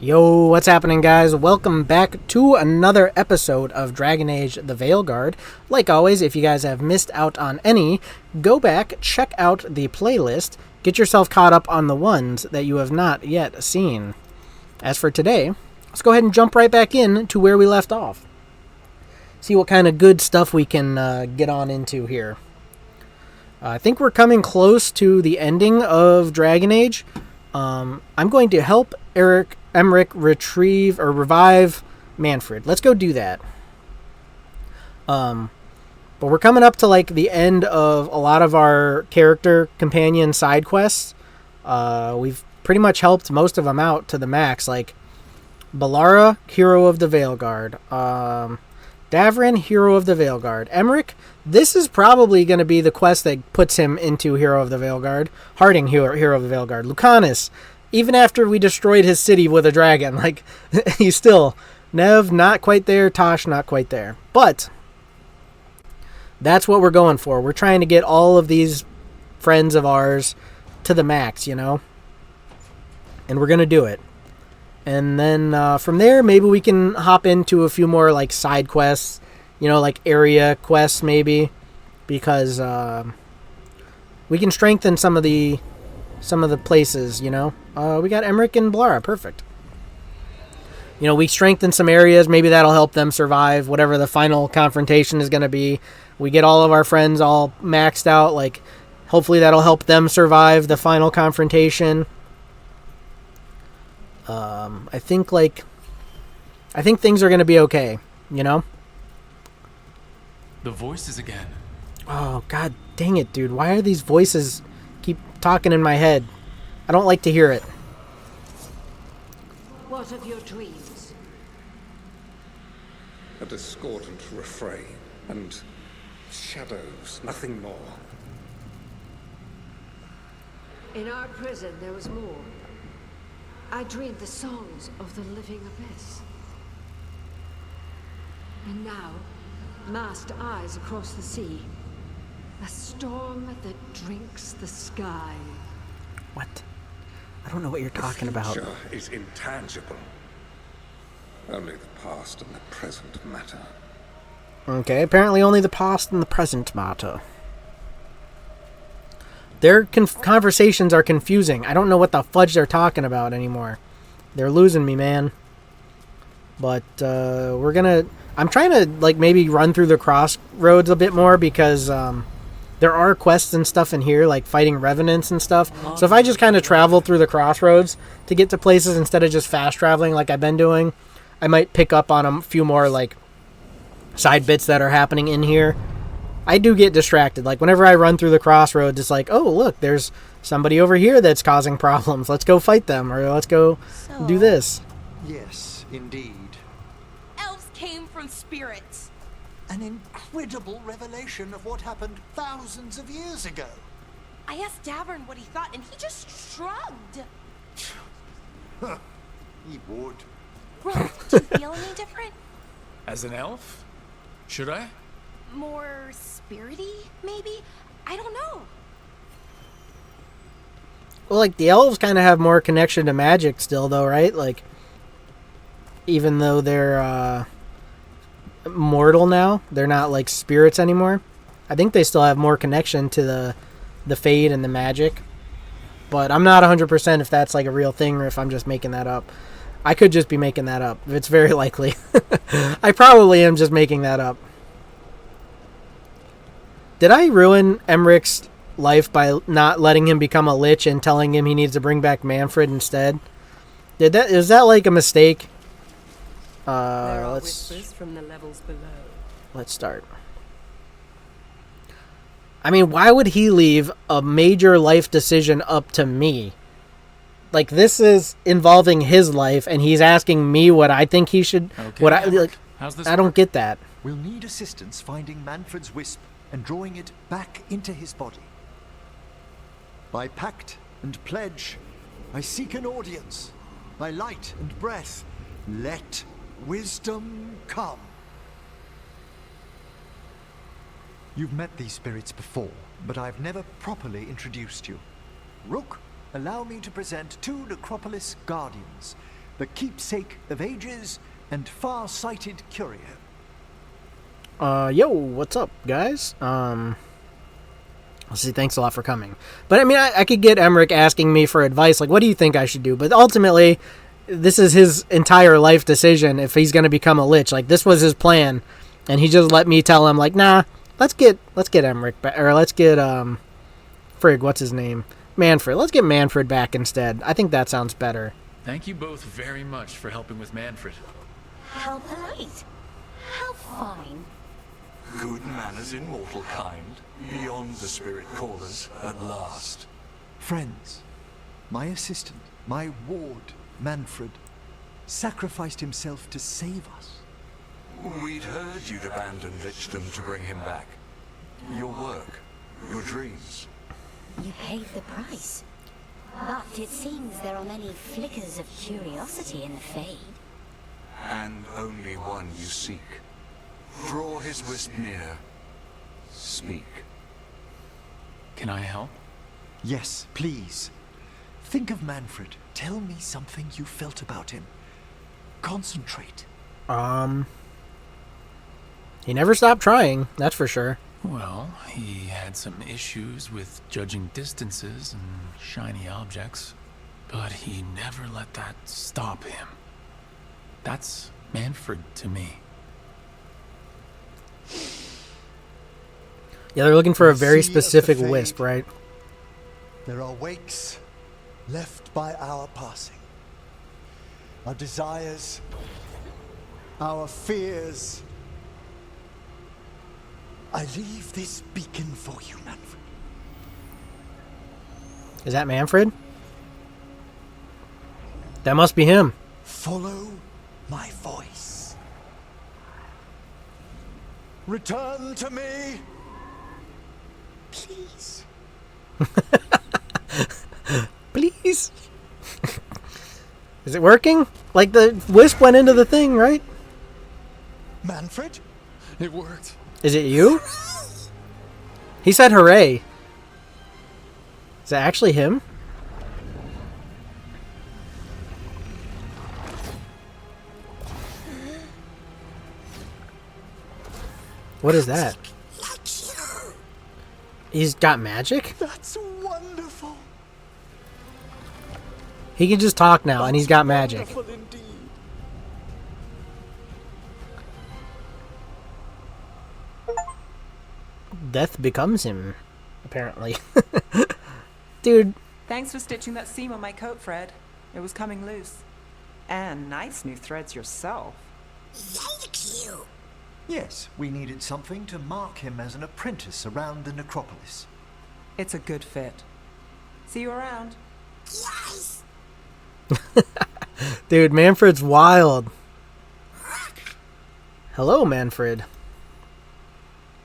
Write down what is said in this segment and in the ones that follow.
Yo, what's happening, guys? Welcome back to another episode of Dragon Age the Veilguard. Like always, if you guys have missed out on any, go back, check out the playlist, get yourself caught up on the ones that you have not yet seen. As for today, let's go ahead and jump right back in to where we left off. See what kind of good stuff we can get on into here. I think we're coming close to the ending of Dragon Age. I'm going to help Emmerich retrieve or revive Manfred. Let's go do that. But we're coming up to like the end of a lot of our character companion side quests. We've pretty much helped most of them out to the max. Like Balara, Hero of the Veilguard. Davrin, Hero of the Veilguard. Emmerich, this is probably going to be the quest that puts him into Hero of the Veilguard. Harding, Hero of the Veilguard. Lucanus, even after we destroyed his city with a dragon, like, he's still... Nev, not quite there. Tosh, not quite there. But that's what we're going for. We're trying to get all of these friends of ours to the max, you know? And we're going to do it. And then from there, maybe we can hop into a few more like side quests, you know, like area quests maybe, because we can strengthen some of the places, you know. We got Emmerich and Blara, perfect. You know, we strengthen some areas, maybe that'll help them survive whatever the final confrontation is going to be. We get all of our friends all maxed out, like hopefully that'll help them survive the final confrontation. I think things are going to be okay, you know? The voices again. Oh, god dang it, dude. Why are these voices keep talking in my head? I don't like to hear it. What of your dreams? A discordant refrain and shadows, nothing more. In our prison there was more. I dreamed the songs of the living abyss. And now, masked eyes across the sea. A storm that drinks the sky. What? I don't know what you're talking about. The future is intangible. Only the past and the present matter. Okay, apparently only the past and the present matter. Their conversations are confusing. I don't know what the fudge they're talking about anymore. They're losing me, man. But we're gonna... I'm trying to like maybe run through the crossroads a bit more because there are quests and stuff in here, like fighting revenants and stuff. So if I just kind of travel through the crossroads to get to places instead of just fast traveling like I've been doing, I might pick up on a few more like side bits that are happening in here. I do get distracted. Like, whenever I run through the crossroads, it's like, oh, look, there's somebody over here that's causing problems. Let's go fight them, or let's go do this. Yes, indeed. Elves came from spirits. An incredible revelation of what happened thousands of years ago. I asked Davern what he thought, and he just shrugged. He would. Rolf, do you feel any different? As an elf? Should I? More spirity, maybe? I don't know. Well, like, the elves kind of have more connection to magic still, though, right? Like, even though they're mortal now, they're not, like, spirits anymore. I think they still have more connection to the fade and the magic. But I'm not 100% if that's, like, a real thing or if I'm just making that up. I could just be making that up. It's very likely. I probably am just making that up. Did I ruin Emmerich's life by not letting him become a lich and telling him he needs to bring back Manfred instead? Is that like a mistake? There are whispers from the levels below. Let's start. I mean, why would he leave a major life decision up to me? Like, this is involving his life, and he's asking me what I think he should... Okay, how's this I don't get that. We'll need assistance finding Manfred's wisp and drawing it back into his body. By pact and pledge, I seek an audience. By light and breath, let wisdom come. You've met these spirits before, but I've never properly introduced you. Rook, allow me to present two Necropolis Guardians, the keepsake of ages and far-sighted curio. Yo, what's up, guys? Let's see, thanks a lot for coming. But I mean, I could get Emmerich asking me for advice, like, what do you think I should do? But ultimately, this is his entire life decision if he's going to become a lich. Like, this was his plan, and he just let me tell him, like, nah, let's get Emmerich back, or let's get, frig, what's his name? Manfred. Let's get Manfred back instead. I think that sounds better. Thank you both very much for helping with Manfred. How polite. How fine. Good manners in mortal kind, beyond the spirit callers at last. Friends, my assistant, my ward, Manfred, sacrificed himself to save us. We'd heard you'd abandoned Lichdom to bring him back. Your work, your dreams. You paid the price. But it seems there are many flickers of curiosity in the Fade. And only one you seek. Draw his wisp near. Speak. Can I help? Yes, please. Think of Manfred. Tell me something you felt about him. Concentrate. He never stopped trying, that's for sure. Well, he had some issues with judging distances and shiny objects, but he never let that stop him. That's Manfred to me. Yeah, they're looking for a very Sea of the specific Fade. wisp, right? There are wakes left by our passing. Our desires, our fears. I leave this beacon for you, Manfred. Is that Manfred? That must be him. Follow my voice. Return to me, please. Please? Is it working? Like, the wisp went into the thing, right? Manfred? It worked. Is it you? He said hooray. Is that actually him? What is that? He's got magic? That's wonderful. He can just talk now, and he's got magic. Wonderful indeed. Death becomes him, apparently. Dude. Thanks for stitching that seam on my coat, Fred. It was coming loose. And nice new threads yourself. Thank you. Yes, we needed something to mark him as an apprentice around the necropolis. It's a good fit. See you around. Yes. Dude, Manfred's wild. Hello, Manfred.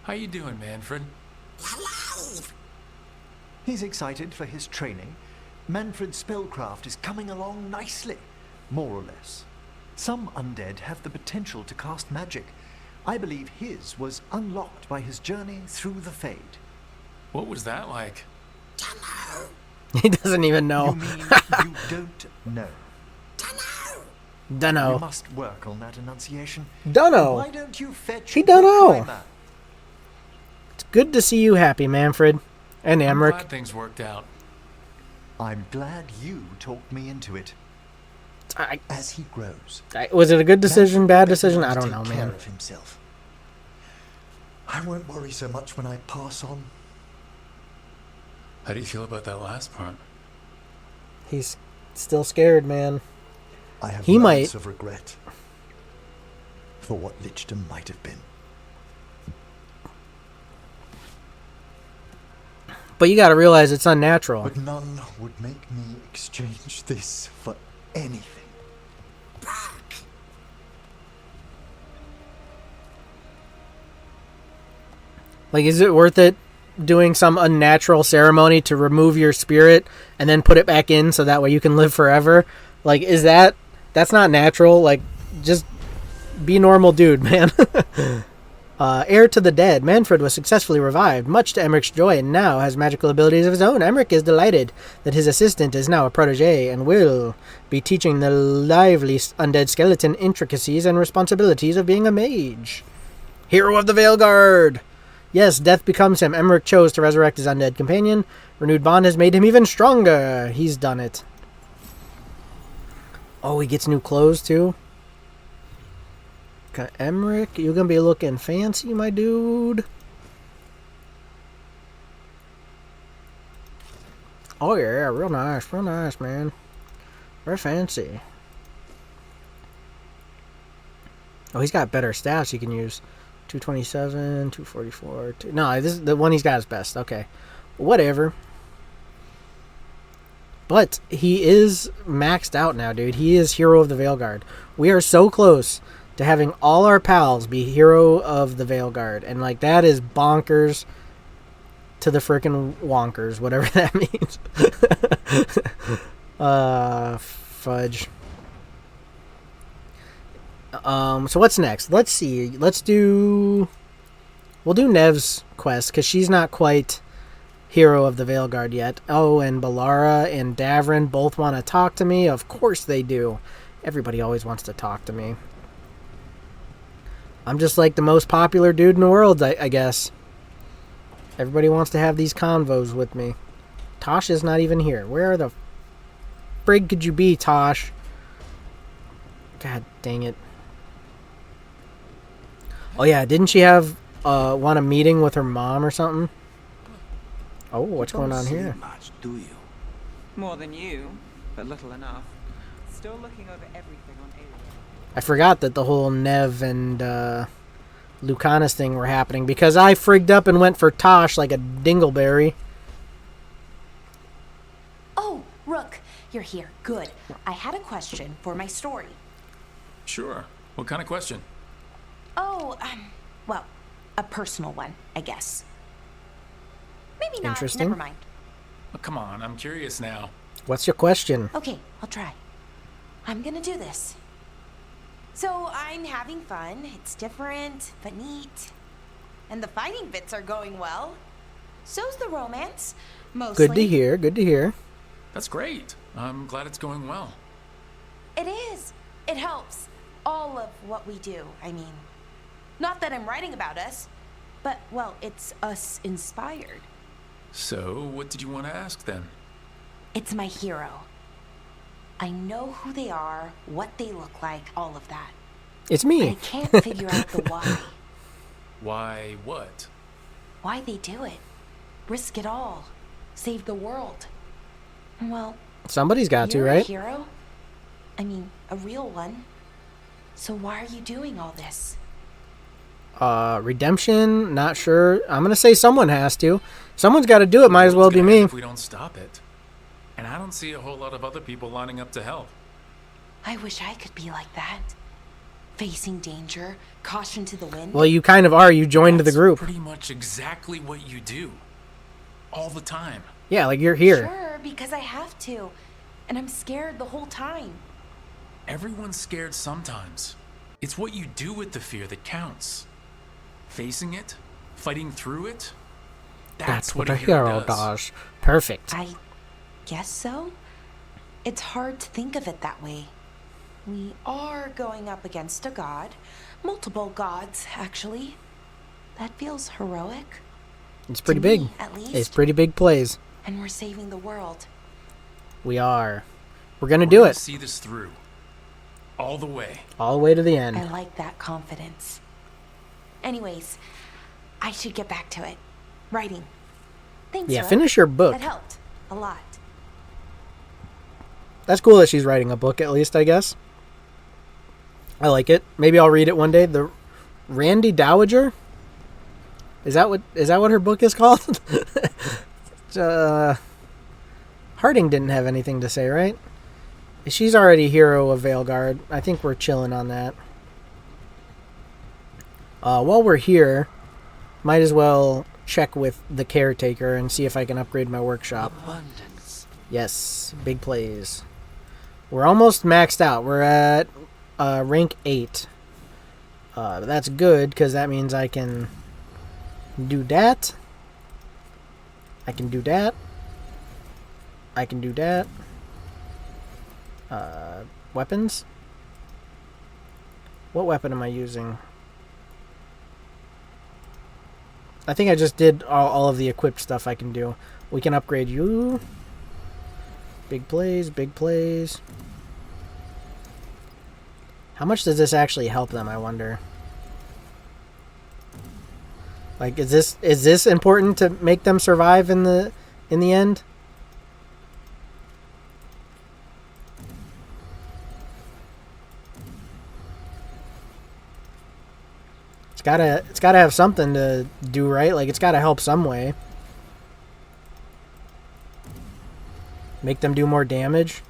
How you doing, Manfred? Alive. He's excited for his training. Manfred's spellcraft is coming along nicely, more or less. Some undead have the potential to cast magic. I believe his was unlocked by his journey through the Fade. What was that like? Dunno. He doesn't even know. You mean you don't know? Dunno. You Dunno. must work on that enunciation. Dunno. Why don't you fetch He the dunno. primer? It's good to see you happy, Manfred. And I'm Emmerich. glad things worked out. I'm glad you talked me into it. As he grows, Was it a good decision, bad Manfred decision? better I don't take know, care man. of himself. I won't worry so much when I pass on. How do you feel about that last part? He's still scared, man. I have He moments might. of regret for what Lichdom might have been. But you gotta realize it's unnatural. But none would make me exchange this for anything. Like, is it worth it doing some unnatural ceremony to remove your spirit and then put it back in so that way you can live forever? Like, that's not natural. Like, just be normal dude, man. Heir to the dead, Manfred was successfully revived, much to Emmerich's joy, and now has magical abilities of his own. Emmerich is delighted that his assistant is now a protege and will be teaching the lively undead skeleton intricacies and responsibilities of being a mage. Hero of the Veilguard! Yes, death becomes him. Emmerich chose to resurrect his undead companion. Renewed bond has made him even stronger. He's done it. Oh, he gets new clothes, too? Okay, Emmerich, you gonna be looking fancy, my dude? Oh, yeah, real nice, man. Very fancy. Oh, he's got better stats he can use. 227, 244. No, this is the one he's got is best. Okay. Whatever. But he is maxed out now, dude. He is Hero of the Veilguard. We are so close to having all our pals be Hero of the Veilguard. And, like, that is bonkers to the frickin' wonkers, whatever that means. Fudge. So what's next? Let's see. We'll do Nev's quest, because she's not quite Hero of the Veilguard yet. Oh, and Balara and Davrin both want to talk to me. Of course they do. Everybody always wants to talk to me. I'm just like the most popular dude in the world, I guess. Everybody wants to have these convos with me. Tosh is not even here. Where the frig could you be, Tosh? God dang it. Oh yeah, didn't she have want a meeting with her mom or something? Oh, what's going on here? Much, do you? More than you, but little enough. Still looking over everything on Ava. I forgot that the whole Nev and Lucanus thing were happening because I frigged up and went for Tosh like a dingleberry. Oh, Rook, you're here. Good. I had a question for my story. Sure. What kind of question? Oh, well, a personal one, I guess. Maybe not. Interesting. Never mind. Oh, come on, I'm curious now. What's your question? Okay, I'll try. I'm gonna do this. So, I'm having fun. It's different, but neat. And the fighting bits are going well. So's the romance. Mostly. Good to hear, good to hear. That's great. I'm glad it's going well. It is. It helps. All of what we do, I mean. Not that I'm writing about us, but, well, it's us inspired. So, what did you want to ask then? It's my hero. I know who they are, what they look like, all of that. It's me. But I can't figure out the why. Why what? Why they do it. Risk it all. Save the world. Well, somebody's got to, you're right? A hero? I mean, a real one. So why are you doing all this? Redemption, not sure. I'm gonna say someone has to. Someone's got to do it. Might as well be me. If we don't stop it. And I don't see a whole lot of other people lining up to help. I wish I could be like that. Facing danger, caution to the wind. Well, you kind of are. You joined the group. Pretty much exactly what you do. All the time. Yeah, like you're here. Sure, because I have to. And I'm scared the whole time. Everyone's scared sometimes. It's what you do with the fear that counts. Facing it, fighting through it. That's what a hero does. Perfect. I guess so. It's hard to think of it that way. We are going up against a god. Multiple gods, actually. That feels heroic. It's pretty to big. Me, at least. It's pretty big plays. And we're saving the world. We are. We're gonna do it. See this through. All the way. All the way to the end. I like that confidence. Anyways, I should get back to it. Writing. Thanks, yeah, Rook. finish your book. That helped. A lot. That's cool that she's writing a book, at least, I guess. I like it. Maybe I'll read it one day. The Randy Dowager? Is that what her book is called? Harding didn't have anything to say, right? She's already Hero of Veilguard. I think we're chilling on that. While we're here, might as well check with the caretaker and see if I can upgrade my workshop. Abundance. Yes, big plays. We're almost maxed out. We're at rank 8. That's good, because that means I can do that. I can do that. I can do that. Weapons? What weapon am I using? I think I just did all of the equipped stuff I can do. We can upgrade you. Big plays, big plays. How much does this actually help them, I wonder? Like, is this important to make them survive in the end? It's gotta have something to do, right? Like, it's gotta help some way. Make them do more damage.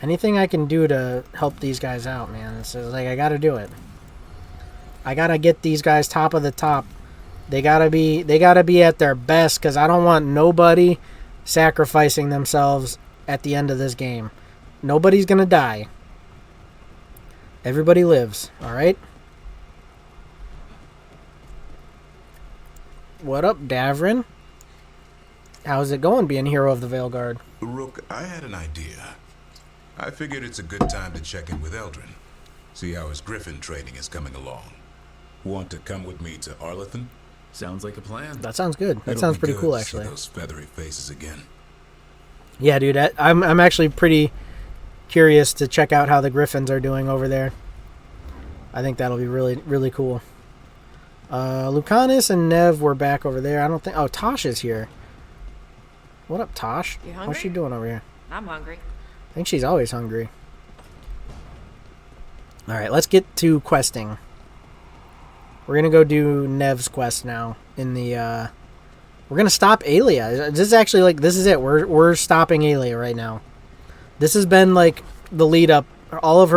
Anything I can do to help these guys out, man. It's like, I gotta do it. I gotta get these guys top of the top. They gotta be at their best, because I don't want nobody sacrificing themselves at the end of this game. Nobody's gonna die. Everybody lives, alright? What up, Davrin? How's it going being hero of the Veilguard? Rook, I had an idea. I figured it's a good time to check in with Eldrin. See how his griffin training is coming along. Want to come with me to Arlington? Sounds like a plan. That sounds good. That It'll sounds be pretty good cool, to see actually. those feathery faces again. Yeah, dude, I'm actually pretty curious to check out how the Griffins are doing over there. I think that'll be really, really cool. Lucanus and Nev were back over there. I don't think... Oh, Tosh is here. What up, Tosh? You hungry? What's she doing over here? I'm hungry. I think she's always hungry. Alright, let's get to questing. We're gonna go do Nev's quest now. In the, we're gonna stop Aelia. This is actually, like, this is it. We're stopping Aelia right now. This has been, like, the lead up. All of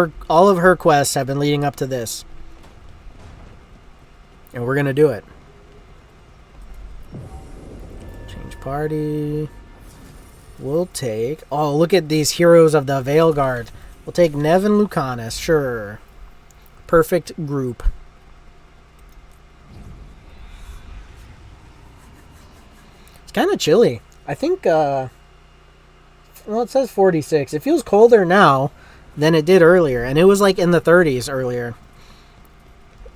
her quests have been leading up to this. And we're gonna do it. Change party. We'll take... Oh, look at these heroes of the Veilguard. We'll take Nev and Lucanus. Sure. Perfect group. It's kind of chilly. I think, well, it says 46. It feels colder now than it did earlier. And it was, like, in the 30s earlier.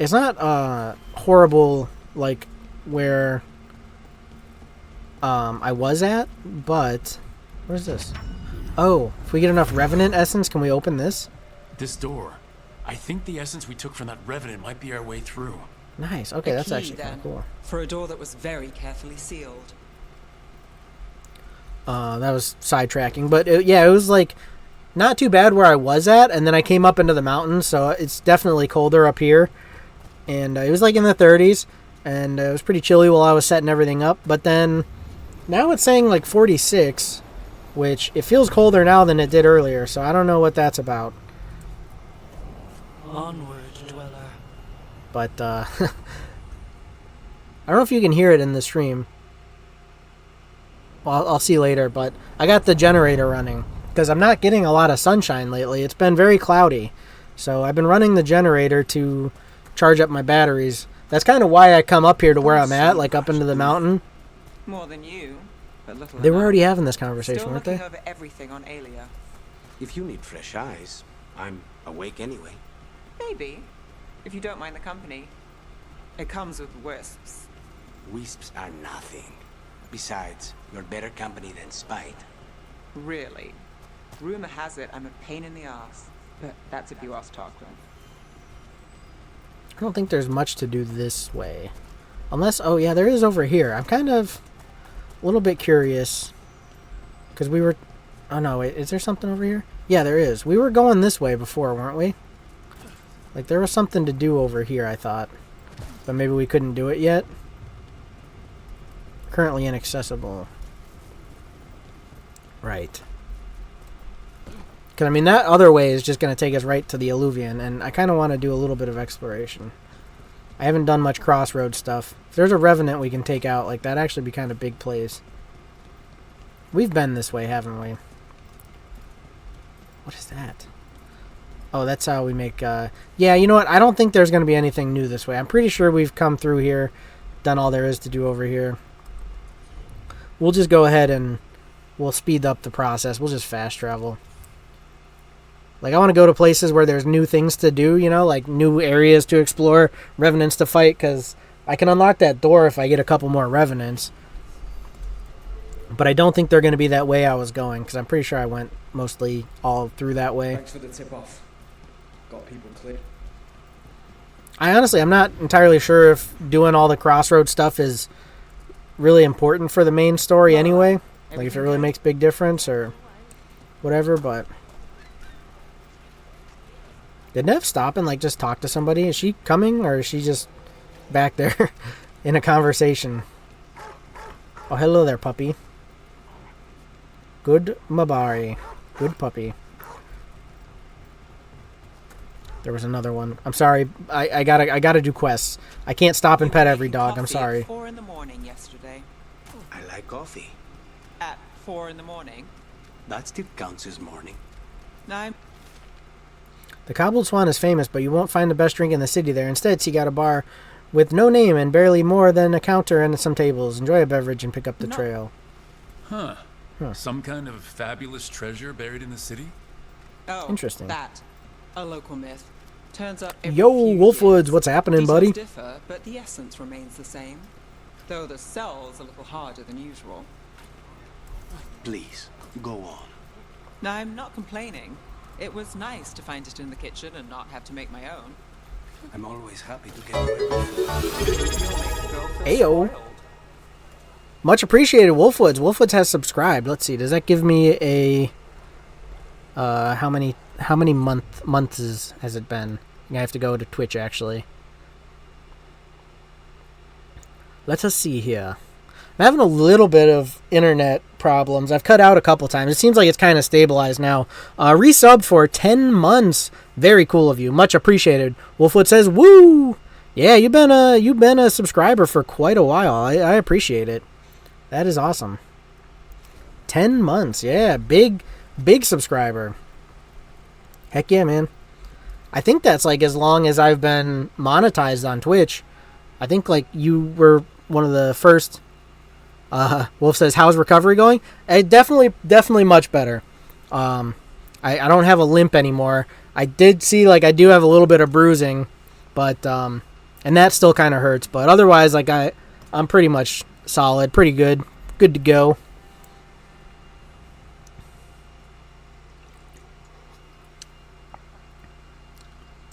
It's not horrible, like, where I was at, but... What is this? Oh, if we get enough Revenant Essence, can we open this? This door. I think the essence we took from that Revenant might be our way through. Nice. Okay, that's key, actually kind of cool. For a door that was very carefully sealed. That was sidetracking, but yeah, it was like not too bad where I was at, and then I came up into the mountains, so it's definitely colder up here. And it was like in the 30s, and it was pretty chilly while I was setting everything up. But then now it's saying like 46, which it feels colder now than it did earlier, so I don't know what that's about. Onward, dweller. But I don't know if you can hear it in the stream. Well, I'll see later, but I got the generator running because I'm not getting a lot of sunshine lately. It's been very cloudy, so I've been running the generator to charge up my batteries. That's kind of why I come up here to where I'm at, like up into the mountain. More than you, but little They were enough. already having this conversation, Still weren't looking they? over everything on Aelia. If you need fresh eyes, I'm awake anyway. Maybe, if you don't mind the company. It comes with wisps. Wisps are nothing. Besides, you're better company than spite. Really. Rumor has it I'm a pain in the ass, but that's if you ask Tarquin. I don't think there's much to do this way. Unless, oh yeah, there is over here. I'm kind of a little bit curious. Because we were... Oh no, wait, is there something over here? Yeah, there is. We were going this way before, weren't we? Like, there was something to do over here, I thought. But maybe we couldn't do it yet. Currently inaccessible. Right. Because, I mean, that other way is just going to take us right to the Alluvion, and I kind of want to do a little bit of exploration. I haven't done much crossroad stuff. If there's a Revenant we can take out, like, that'd actually be kind of big plays. We've been this way, haven't we? What is that? Oh, that's how we make... Yeah, you know what? I don't think there's going to be anything new this way. I'm pretty sure we've come through here, done all there is to do over here. We'll just go ahead and we'll speed up the process. We'll just fast travel. Like, I want to go to places where there's new things to do, you know, like new areas to explore, Revenants to fight, because I can unlock that door if I get a couple more Revenants. But I don't think they're going to be that way I was going, because I'm pretty sure I went mostly all through that way. Thanks for the tip-off. Got people clear. I'm not entirely sure if doing all the crossroad stuff is really important for the main story anyway. Like, if it really makes big difference or whatever, but... Did Nev stop and, like, just talk to somebody? Is she coming, or is she just back there in a conversation? Oh, hello there, puppy. Good Mabari. Good puppy. There was another one. I'm sorry. I gotta do quests. I can't stop and pet every dog. I'm sorry. At 4 in the morning yesterday. I like coffee. At 4 in the morning. That still counts as morning. I'm... The Cobbled Swan is famous, but you won't find the best drink in the city there. Instead, you got a bar with no name and barely more than a counter and some tables. Enjoy a beverage and pick up the trail. Huh. Some kind of fabulous treasure buried in the city? Oh, interesting. That. A local myth. Turns up every Yo, few Wolfwoods, years. what's happening, Details buddy? differ, but the essence remains the same. Though the cell's a little harder than usual. Please, go on. Now, I'm not complaining. It was nice to find it in the kitchen and not have to make my own. I'm always happy to get away. Ayo. Much appreciated, Wolfwoods. Wolfwoods has subscribed. Let's see. Does that give me a... how many months has it been? I have to go to Twitch, actually. Let us see here. I'm having a little bit of internet problems. I've cut out a couple times. It seems like it's kind of stabilized now. Resub for 10 months. Very cool of you. Much appreciated. Wolfwood says, woo! Yeah, you've been a subscriber for quite a while. I appreciate it. That is awesome. 10 months. Yeah, big subscriber. Heck yeah, man. I think that's like as long as I've been monetized on Twitch. I think like you were one of the first. Wolf says, how's recovery going? Definitely much better. I don't have a limp anymore. I did see like I do have a little bit of bruising, but and that still kind of hurts. But otherwise, like I'm pretty much solid, pretty good to go.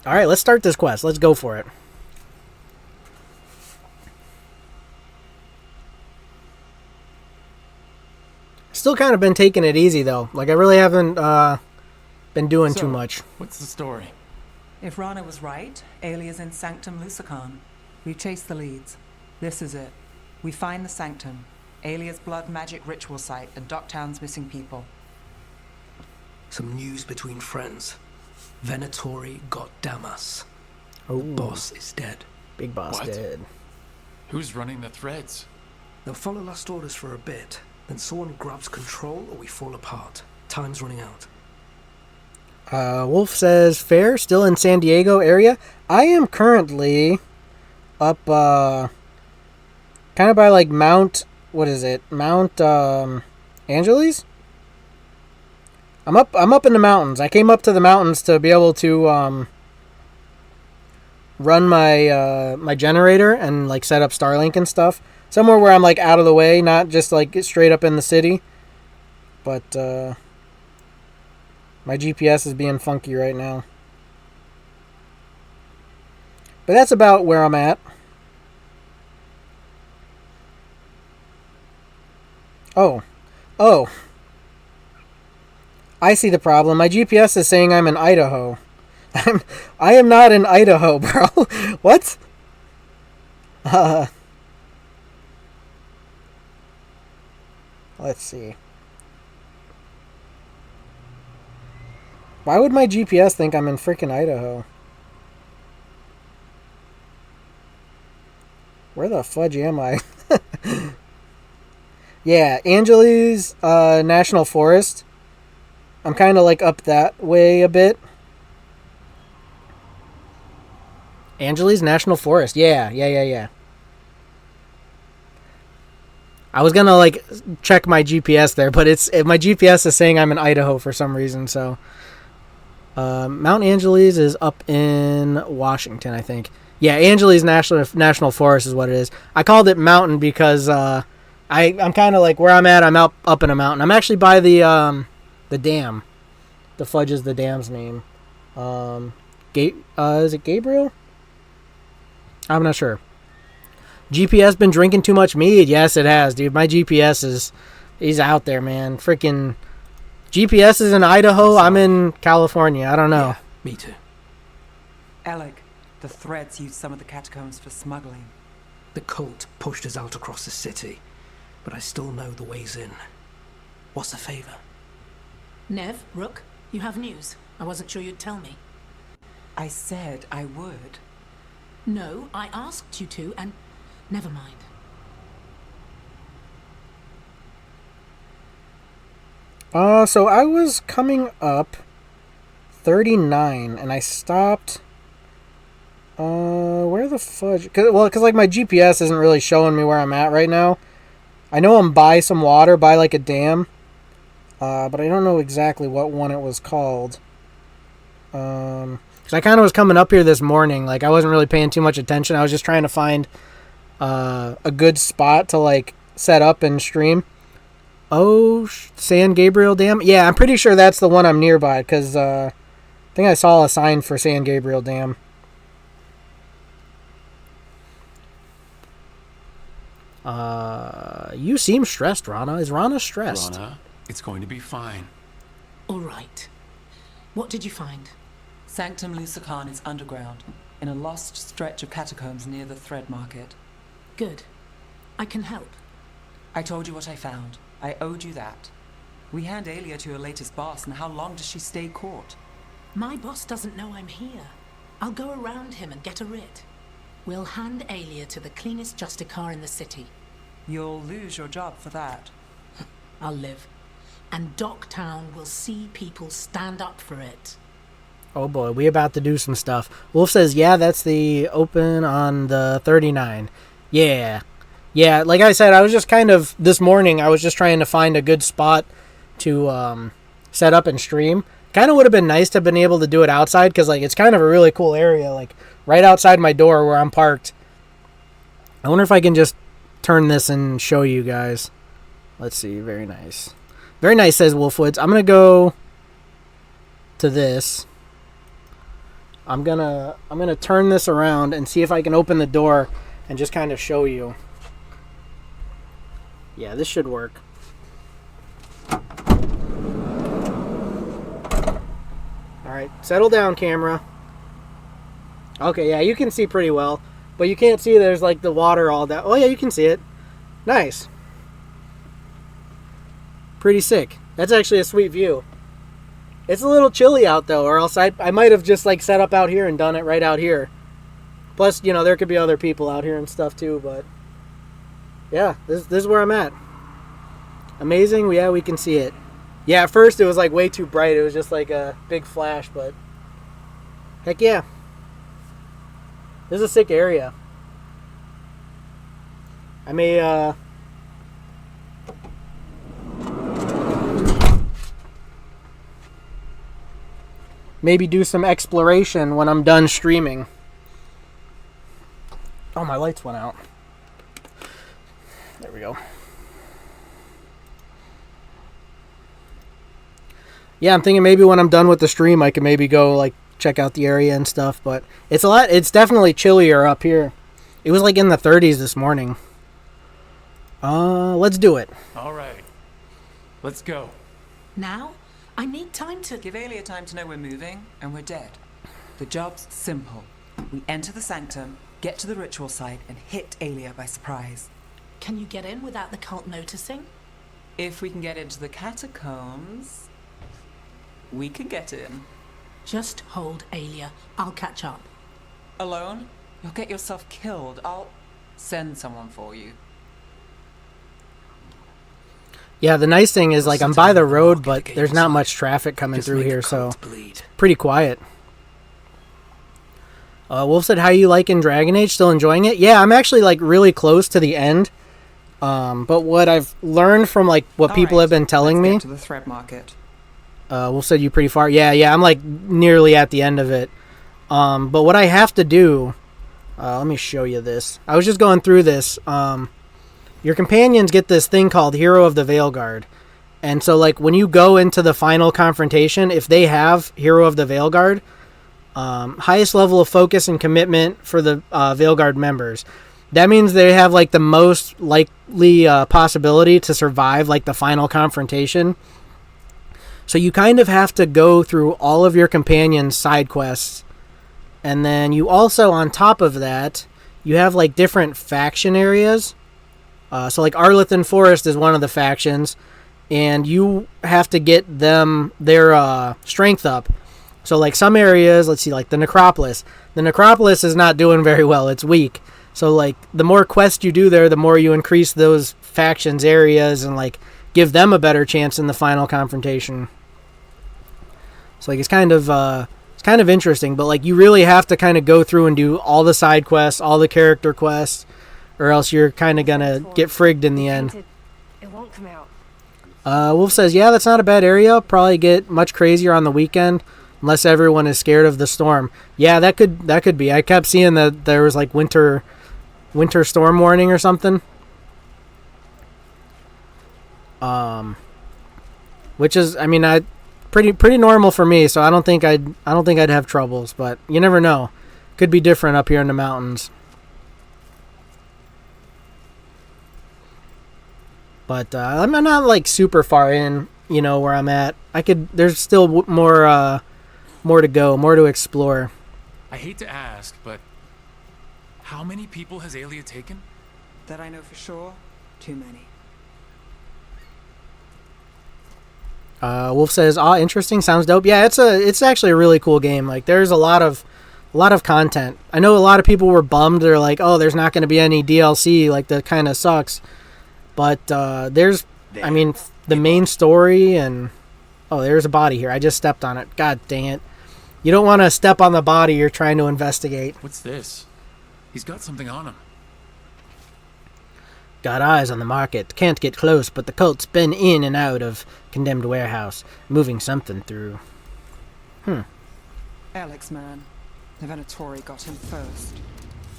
All right, let's start this quest. Let's go for it. Still kind of been taking it easy, though. Like, I really haven't been doing too much. What's the story? If Rana was right, Alia's in Sanctum Lucican. We've chased the leads. This is it. We find the Sanctum, Alia's blood magic ritual site, and Docktown's missing people. Some news between friends. Venatori got Damas. Oh. The boss is dead. Big boss dead. Who's running the threads? They'll follow last orders for a bit. Then someone grabs control or we fall apart. Time's running out. Wolf says, fair, still in San Diego area. I am currently up, kind of by like Mount, what is it? Mount, Angeles? I'm up in the mountains. I came up to the mountains to be able to, run my, my generator and like set up Starlink and stuff. Somewhere where I'm like out of the way, not just like straight up in the city. But, my GPS is being funky right now. But that's about where I'm at. Oh. I see the problem. My GPS is saying I'm in Idaho. I am not in Idaho, bro. What? Let's see. Why would my GPS think I'm in freaking Idaho? Where the fudge am I? Yeah, Angeles National Forest. I'm kind of like up that way a bit. Angeles National Forest. Yeah. I was gonna like check my GPS there, but my GPS is saying I'm in Idaho for some reason. So Mount Angeles is up in Washington, I think. Yeah, Angeles National Forest is what it is. I called it mountain because I'm kind of like where I'm at. I'm up in a mountain. I'm actually by the dam. The fudge is the dam's name. Is it Gabriel? I'm not sure. GPS been drinking too much mead. Yes, it has, dude. My GPS he's out there, man. Freaking GPS is in Idaho. I'm in California. I don't know. Yeah, me too. Alec, the threads used some of the catacombs for smuggling. The cult pushed us out across the city, but I still know the ways in. What's the favor? Nev, Rook, you have news. I wasn't sure you'd tell me. I said I would. No, I asked you to, and never mind. So I was coming up 39, and I stopped. Where the fudge? Cause like my GPS isn't really showing me where I'm at right now. I know I'm by some water, by like a dam. But I don't know exactly what one it was called. Cause I kind of was coming up here this morning. Like I wasn't really paying too much attention. I was just trying to find a good spot to like set up and stream. Oh, San Gabriel Dam. Yeah, I'm pretty sure that's the one I'm nearby. Cause I think I saw a sign for San Gabriel Dam. You seem stressed, Rana. Is Rana stressed? Rana, it's going to be fine. All right. What did you find? Sanctum Lucican is underground, in a lost stretch of catacombs near the Thread Market. Good. I can help. I told you what I found. I owed you that. We hand Aelia to your latest boss, and how long does she stay caught? My boss doesn't know I'm here. I'll go around him and get a writ. We'll hand Aelia to the cleanest Justicar in the city. You'll lose your job for that. I'll live. And Docktown will see people stand up for it. Oh boy, we about to do some stuff. Wolf says, yeah, that's the open on the 39. Yeah, like I said, I was just kind of, this morning, I was just trying to find a good spot to set up and stream. Kind of would have been nice to have been able to do it outside, because like it's kind of a really cool area, like right outside my door where I'm parked. I wonder if I can just turn this and show you guys. Let's see, very nice. Very nice, says Wolfwoods. I'm going to go to this. I'm gonna turn this around and see if I can open the door and just kind of show you. Yeah, this should work. Alright, settle down, camera. Okay, yeah, you can see pretty well. But you can't see there's like the water all that. Oh yeah, you can see it. Nice. Pretty sick. That's actually a sweet view. It's a little chilly out though, or else I might have just like set up out here and done it right out here. Plus, you know, there could be other people out here and stuff too, but yeah, this is where I'm at. Amazing. Yeah, we can see it. Yeah, at first it was like way too bright. It was just like a big flash, but heck yeah. This is a sick area. I may maybe do some exploration when I'm done streaming. Oh, my lights went out. There we go. Yeah, I'm thinking maybe when I'm done with the stream, I can maybe go like check out the area and stuff. But it's definitely chillier up here. It was like in the 30s this morning. Let's do it. All right. Let's go. Now? I need time to... Give Aelia time to know we're moving, and we're dead. The job's simple. We enter the sanctum, get to the ritual site, and hit Aelia by surprise. Can you get in without the cult noticing? If we can get into the catacombs, we can get in. Just hold Aelia. I'll catch up. Alone? You'll get yourself killed. I'll send someone for you. Yeah, the nice thing is, like, I'm by the road, but there's not much traffic coming through here, so pretty quiet. Wolf said, how you liking Dragon Age? Still enjoying it? Yeah, I'm actually, like, really close to the end. But what I've learned from, like, what people have been telling me... to the thread market. Wolf said, you pretty far? Yeah, I'm, like, nearly at the end of it. But what I have to do... let me show you this. I was just going through this. Your companions get this thing called Hero of the Veilguard. And so, like, when you go into the final confrontation, if they have Hero of the Veilguard, highest level of focus and commitment for the Veilguard members. That means they have, like, the most likely possibility to survive, like, the final confrontation. So you kind of have to go through all of your companions' side quests. And then you also, on top of that, you have, like, different faction areas. So, like, Arlithan Forest is one of the factions, and you have to get their strength up. So, like, some areas, let's see, like, the Necropolis. The Necropolis is not doing very well. It's weak. So, like, the more quests you do there, the more you increase those factions' areas and, like, give them a better chance in the final confrontation. So, like, it's kind of interesting, but, like, you really have to kind of go through and do all the side quests, all the character quests, or else you're kind of gonna get frigged in the end. It won't come out. Wolf says, yeah, that's not a bad area. Probably get much crazier on the weekend, unless everyone is scared of the storm. Yeah, that could be. I kept seeing that there was, like, winter storm warning or something. Which is, I mean, pretty normal for me, so I don't think I'd have troubles, but you never know. Could be different up here in the mountains. But I'm not, like, super far in, you know, where I'm at. There's still more to go, more to explore. I hate to ask, but how many people has Aelia taken? That I know for sure, too many. Wolf says, interesting, sounds dope. Yeah, it's actually a really cool game. Like, there's a lot of content. I know a lot of people were bummed. They're like, oh, there's not going to be any DLC. Like, that kind of sucks. But there's, I mean, the main story and... Oh, there's a body here. I just stepped on it. God dang it. You don't want to step on the body you're trying to investigate. What's this? He's got something on him. Got eyes on the market. Can't get close, but the cult's been in and out of condemned warehouse, moving something through. Alex, man. The Venatori got him first.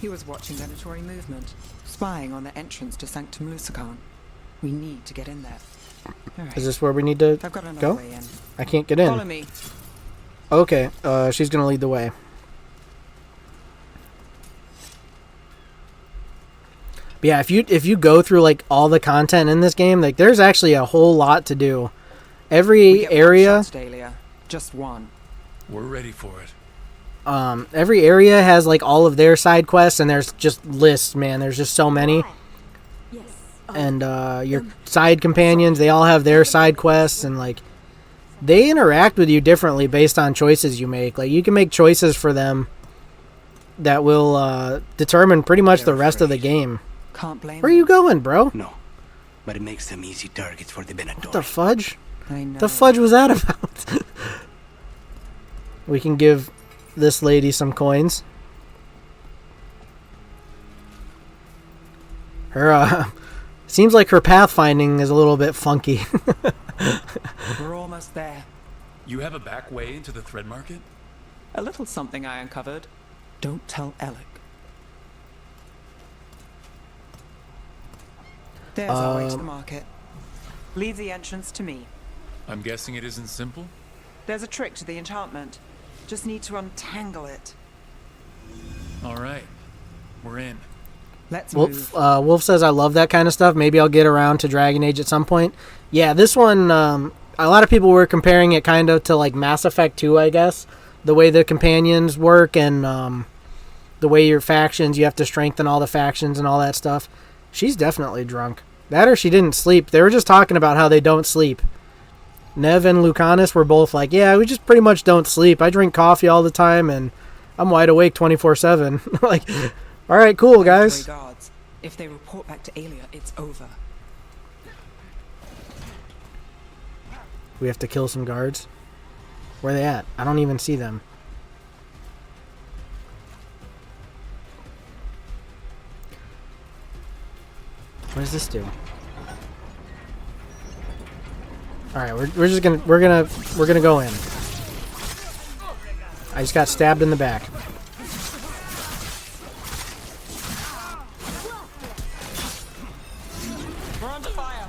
He was watching Venatori movement, spying on the entrance to Sanctum Lucican. We need to get in there. Right. Is this where we need to I've got another go? way in. I can't get in. Follow me. Okay, she's gonna lead the way. But yeah, if you go through, like, all the content in this game, like, there's actually a whole lot to do. Every area... Just one. We're ready for it. Every area has, like, all of their side quests, and there's just lists, man. There's just so many. And your side companions, they all have their side quests, and, like, they interact with you differently based on choices you make. Like, you can make choices for them that will determine pretty much the rest of the game. Can't blame Where are you going, bro? No, but it makes them easy targets for the Venatori. What the fudge? I know. The fudge was that about? We can give this lady some coins. Her, seems like her pathfinding is a little bit funky. We're almost there. You have a back way into the thread market? A little something I uncovered. Don't tell Alec. There's our way to the market. Leave the entrance to me. I'm guessing it isn't simple? There's a trick to the enchantment. Just need to untangle it. All right. We're in. Let's move. Wolf says, I love that kind of stuff. Maybe I'll get around to Dragon Age at some point. Yeah, this one, a lot of people were comparing it kind of to, like, Mass Effect 2, I guess. The way the companions work and the way your factions, you have to strengthen all the factions and all that stuff. She's definitely drunk. That or she didn't sleep. They were just talking about how they don't sleep. Nev and Lucanus were both like, yeah, we just pretty much don't sleep. I drink coffee all the time, and I'm wide awake 24/7. Like, all right, cool, guys. If they report back to Aelia, it's over. We have to kill some guards. Where are they at? I don't even see them. What does this do? All right, we're gonna go in. I just got stabbed in the back. We're under fire.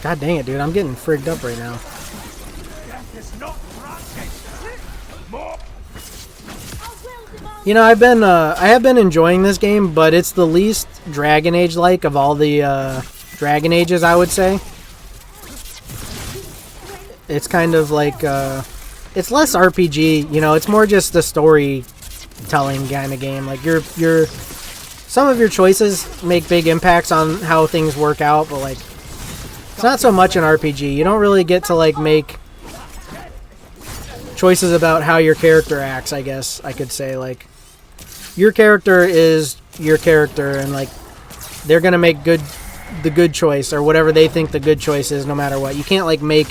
God dang it, dude! I'm getting frigged up right now. You know, I have been enjoying this game, but it's the least Dragon Age-like of all the Dragon Ages, I would say. It's kind of like it's less RPG. You know, it's more just a storytelling kind of game. Like some of your choices make big impacts on how things work out, but like it's not so much an RPG. You don't really get to like make choices about how your character acts, I guess I could say. Like, your character is your character, and like they're gonna make the good choice or whatever they think the good choice is, no matter what. You can't like make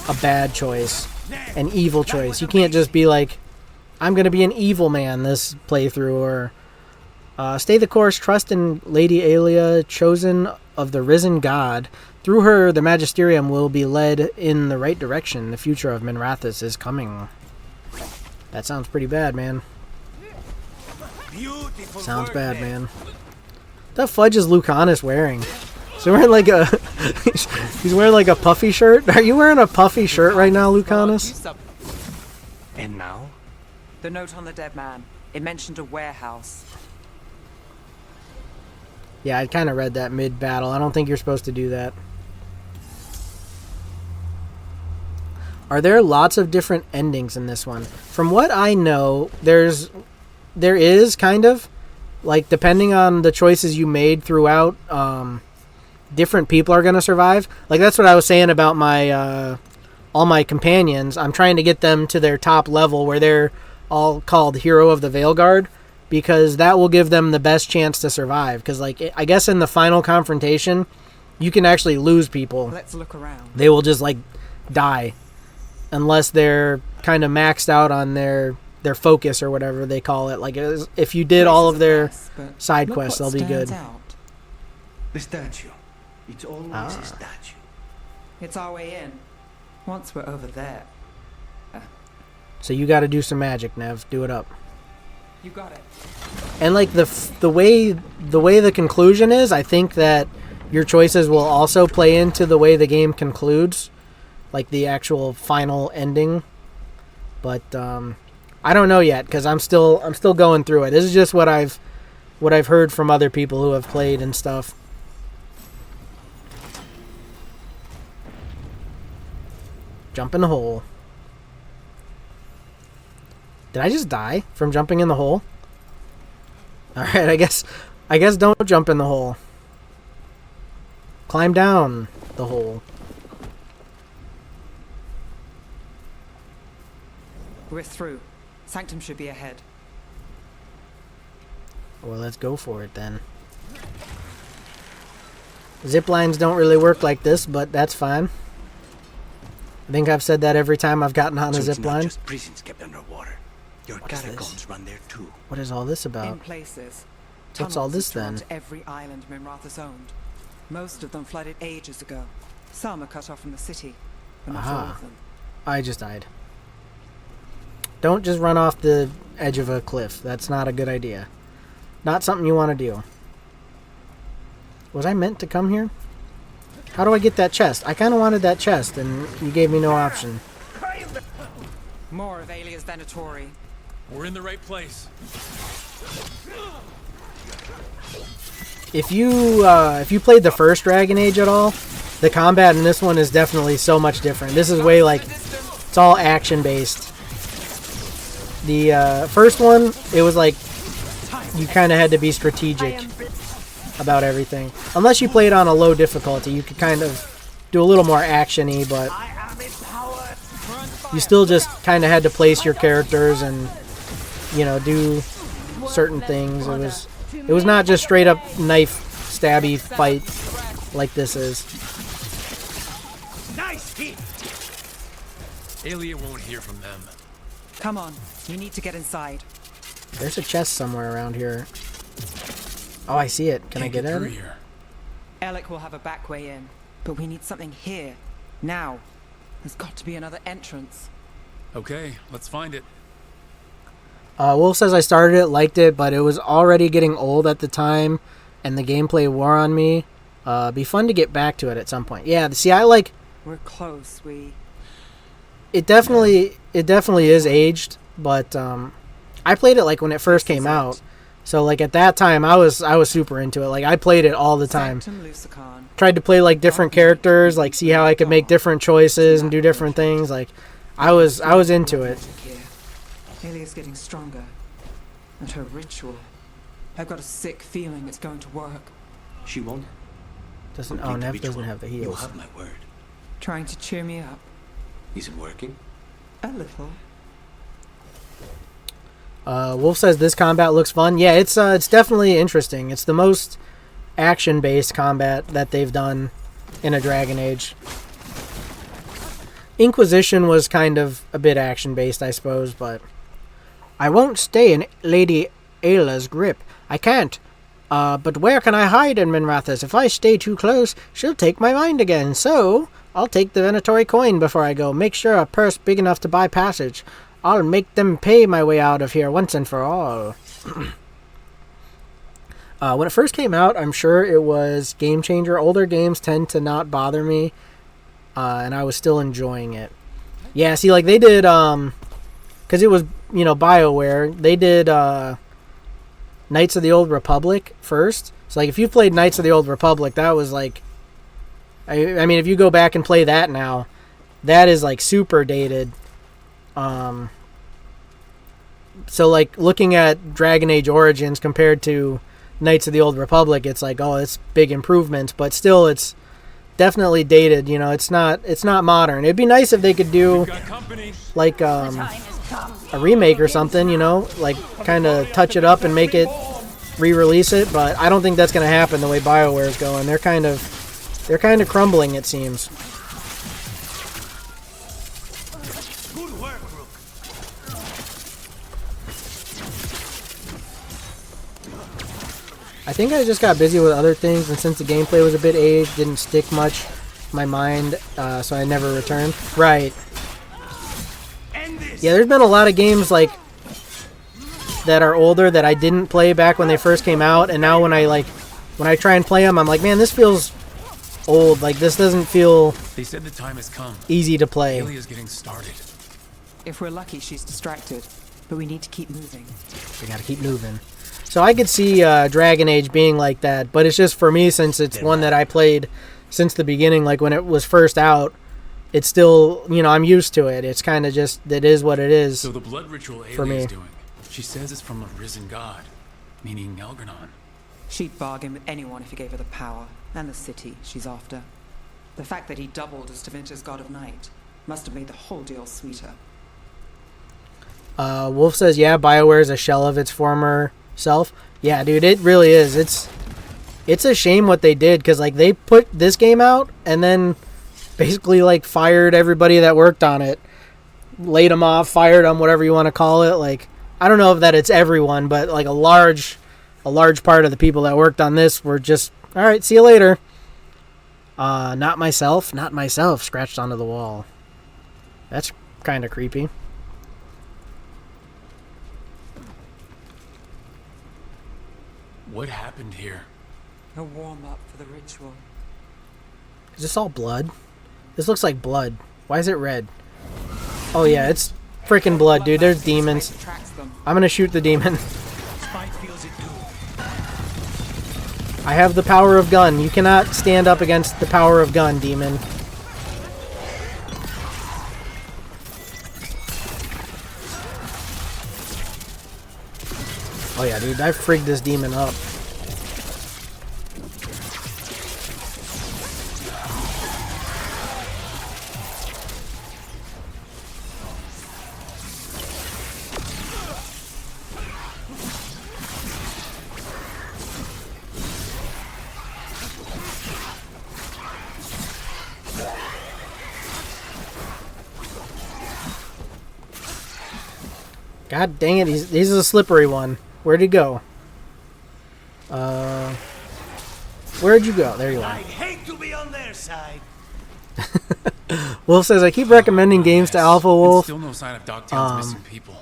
a bad choice, an evil choice. You can't just be like, I'm gonna be an evil man this playthrough, or stay the course, trust in Lady Aelia, chosen of the risen god. Through her, the Magisterium will be led in the right direction. The future of Minrathous is coming. That sounds pretty bad, man. Sounds bad, man. What the fudge is Lucanus wearing? He's wearing like a he's wearing like a puffy shirt. Are you wearing a puffy shirt right now, Lucanus? And now? The note on the dead man. It mentioned a warehouse. Yeah, I kind of read that mid-battle. I don't think you're supposed to do that. Are there lots of different endings in this one? From what I know, there is kind of, like, depending on the choices you made throughout, different people are going to survive. Like, that's what I was saying about my all my companions. I'm trying to get them to their top level where they're all called Hero of the Veilguard, because that will give them the best chance to survive. Because, like, I guess in the final confrontation, you can actually lose people. Let's look around. They will just, like, die. Unless they're kind of maxed out on their focus or whatever they call it. Like, if you did all of their side quests, they'll be good. The statue. It's always a statue. It's our way in. Once we're over there. So you got to do some magic, Nev. Do it up. You got it. And like the way the conclusion is, I think that your choices will also play into the way the game concludes, like the actual final ending. But I don't know yet, because I'm still going through it. This is just what I've heard from other people who have played and stuff. Jump in the hole. Did I just die from jumping in the hole? Alright, I guess don't jump in the hole. Climb down the hole. We're through. Sanctum should be ahead. Well, let's go for it then. Zip lines don't really work like this, but that's fine. I think I've said that every time I've gotten on a zip line. Just prisons kept underwater. Your catacombs run there too. What is all this about? In places. What's all this then? Tunnels every island Minrathous owned. Most of them flooded ages ago. Some are cut off from the city, but not all of them. I just died. Don't just run off the edge of a cliff. That's not a good idea. Not something you want to do. Was I meant to come here? How do I get that chest? I kind of wanted that chest, and you gave me no option. More of Aelia's Venatori. We're in the right place. If you played the first Dragon Age at all, the combat in this one is definitely so much different. This is way like, it's all action based. The first one, it was like you kind of had to be strategic about everything. Unless you played on a low difficulty, you could kind of do a little more action-y, but you still just kind of had to place your characters and, you know, do certain things. It was It was not just straight up knife stabby fight like this is. Nice hit. Aelia won't hear from them. Come on, you need to get inside. There's a chest somewhere around here. Oh, I see it. Can I get in? Alec will have a back way in, but we need something here, now. There's got to be another entrance. Okay, let's find it. Wolf says I started it, liked it, but it was already getting old at the time, and the gameplay wore on me. Be fun to get back to it at some point. Yeah, see, I like... We're close, It definitely is aged, but I played it like when it first came out. So like at that time, I was super into it. Like I played it all the time. Tried to play like different characters, like see how I could make different choices and do different things. Like I was into it. Alia's getting stronger, and her ritual. I've got a sick feeling it's going to work. She won't. Neff doesn't have the heals. You have my word. Trying to cheer me up. Is it working? A little. Wolf says this combat looks fun. Yeah, it's definitely interesting. It's the most action-based combat that they've done in a Dragon Age. Inquisition was kind of a bit action-based, I suppose, but I won't stay in Lady Ayla's grip. I can't. But where can I hide in Minrathous? If I stay too close, she'll take my mind again. So I'll take the Venatori coin before I go. Make sure a purse big enough to buy passage. I'll make them pay my way out of here once and for all. When it first came out, I'm sure it was game changer. Older games tend to not bother me, and I was still enjoying it. Yeah, see, like they did, because it was, BioWare, they did Knights of the Old Republic first. So, like, if you played Knights of the Old Republic, that was, like, I mean, if you go back and play that now, that is, like, super dated. So like looking at Dragon Age Origins compared to Knights of the Old Republic, it's like, oh, it's big improvement, but still it's definitely dated. It's not modern. It'd be nice if they could do like a remake or something, like kind of touch it up and make it re-release it, but I don't think that's going to happen the way BioWare is going. They're kind of crumbling, it seems. I think I just got busy with other things, and since the gameplay was a bit aged, didn't stick much in my mind, so I never returned. Right. Yeah, there's been a lot of games like that are older that I didn't play back when they first came out, and now when I try and play them, I'm like, man, this feels old. Like this doesn't feel. They said the time has come. Easy to play. Alia's getting started. If we're lucky, she's distracted, but we need to keep moving. We gotta keep moving. So I could see Dragon Age being like that, but it's just for me, since it's one that I played since the beginning, like when it was first out, it's still, I'm used to it. It's kind of just, it is what it is. So the blood ritual for me. Alia's doing, she says it's from a risen god, meaning Elgranon. She'd bargain with anyone if he gave her the power, and the city she's after. The fact that he doubled as Tevinter's god of night must have made the whole deal sweeter. Wolf says, yeah, BioWare is a shell of its former self. Yeah, dude, it really is. It's a shame what they did, because like they put this game out and then basically like fired everybody that worked on it, laid them off, fired them, whatever you want to call it. Like I don't know if that it's everyone, but like a large part of the people that worked on this were just, all right, see you later. Not myself, scratched onto the wall. That's kind of creepy. What happened here? A warm-up for the ritual. Is this all blood? This looks like blood. Why is it red? Oh yeah, it's freaking blood, dude. There's demons. I'm gonna shoot the demon. I have the power of gun. You cannot stand up against the power of gun, demon. Oh yeah, dude, I frigged this demon up. God dang it, he's a slippery one. Where'd he go? Where'd you go? There you are. I hate to be on their side. Wolf says, I keep recommending games to Alpha Wolf. Still no sign of Dogtown's missing people.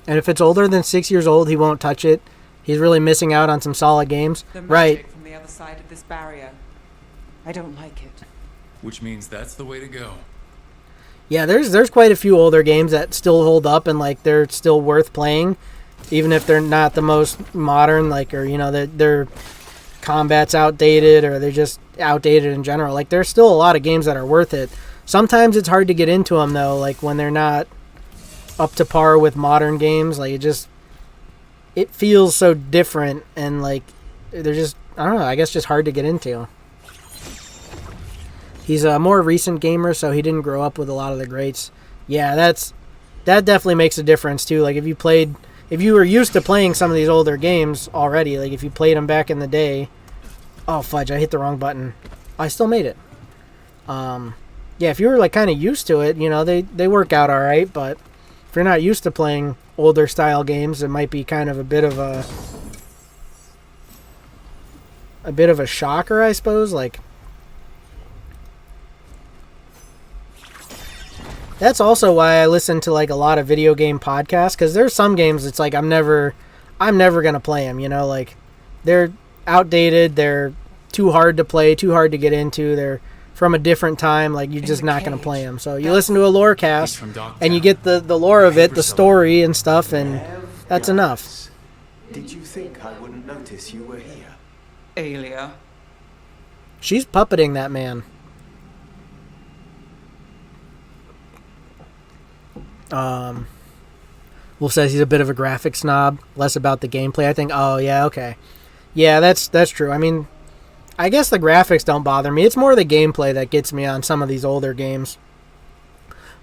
And if it's older than 6 years old, he won't touch it. He's really missing out on some solid games. The magic Right. from the other side of this barrier. I don't like it. Which means that's the way to go. Yeah, there's quite a few older games that still hold up and like they're still worth playing, even if they're not the most modern, like, or you know, their combat's outdated or they're just outdated in general. Like there's still a lot of games that are worth it. Sometimes it's hard to get into them though, like when they're not up to par with modern games. Like it feels so different and like they're just, I don't know, I guess just hard to get into. He's a more recent gamer, so he didn't grow up with a lot of the greats. Yeah, that definitely makes a difference too. Like if you were used to playing some of these older games already, like if you played them back in the day. Oh fudge, I hit the wrong button. I still made it. Yeah, if you were like kind of used to it, you know, they work out all right. But if you're not used to playing older style games, it might be kind of a bit of a shocker, I suppose. Like. That's also why I listen to like a lot of video game podcasts, because there's some games it's like I'm never gonna play them. You know, like they're outdated, they're too hard to play, too hard to get into. They're from a different time. Like you're just not gonna play them. So you listen to a lore cast and you get the lore of it, the story and stuff, and that's enough. Did you think I wouldn't notice you were here? Aelia. She's puppeting that man. Wolf says he's a bit of a graphic snob, less about the gameplay. I think, oh yeah, okay. Yeah, that's true. I mean, I guess the graphics don't bother me. It's more the gameplay that gets me on some of these older games.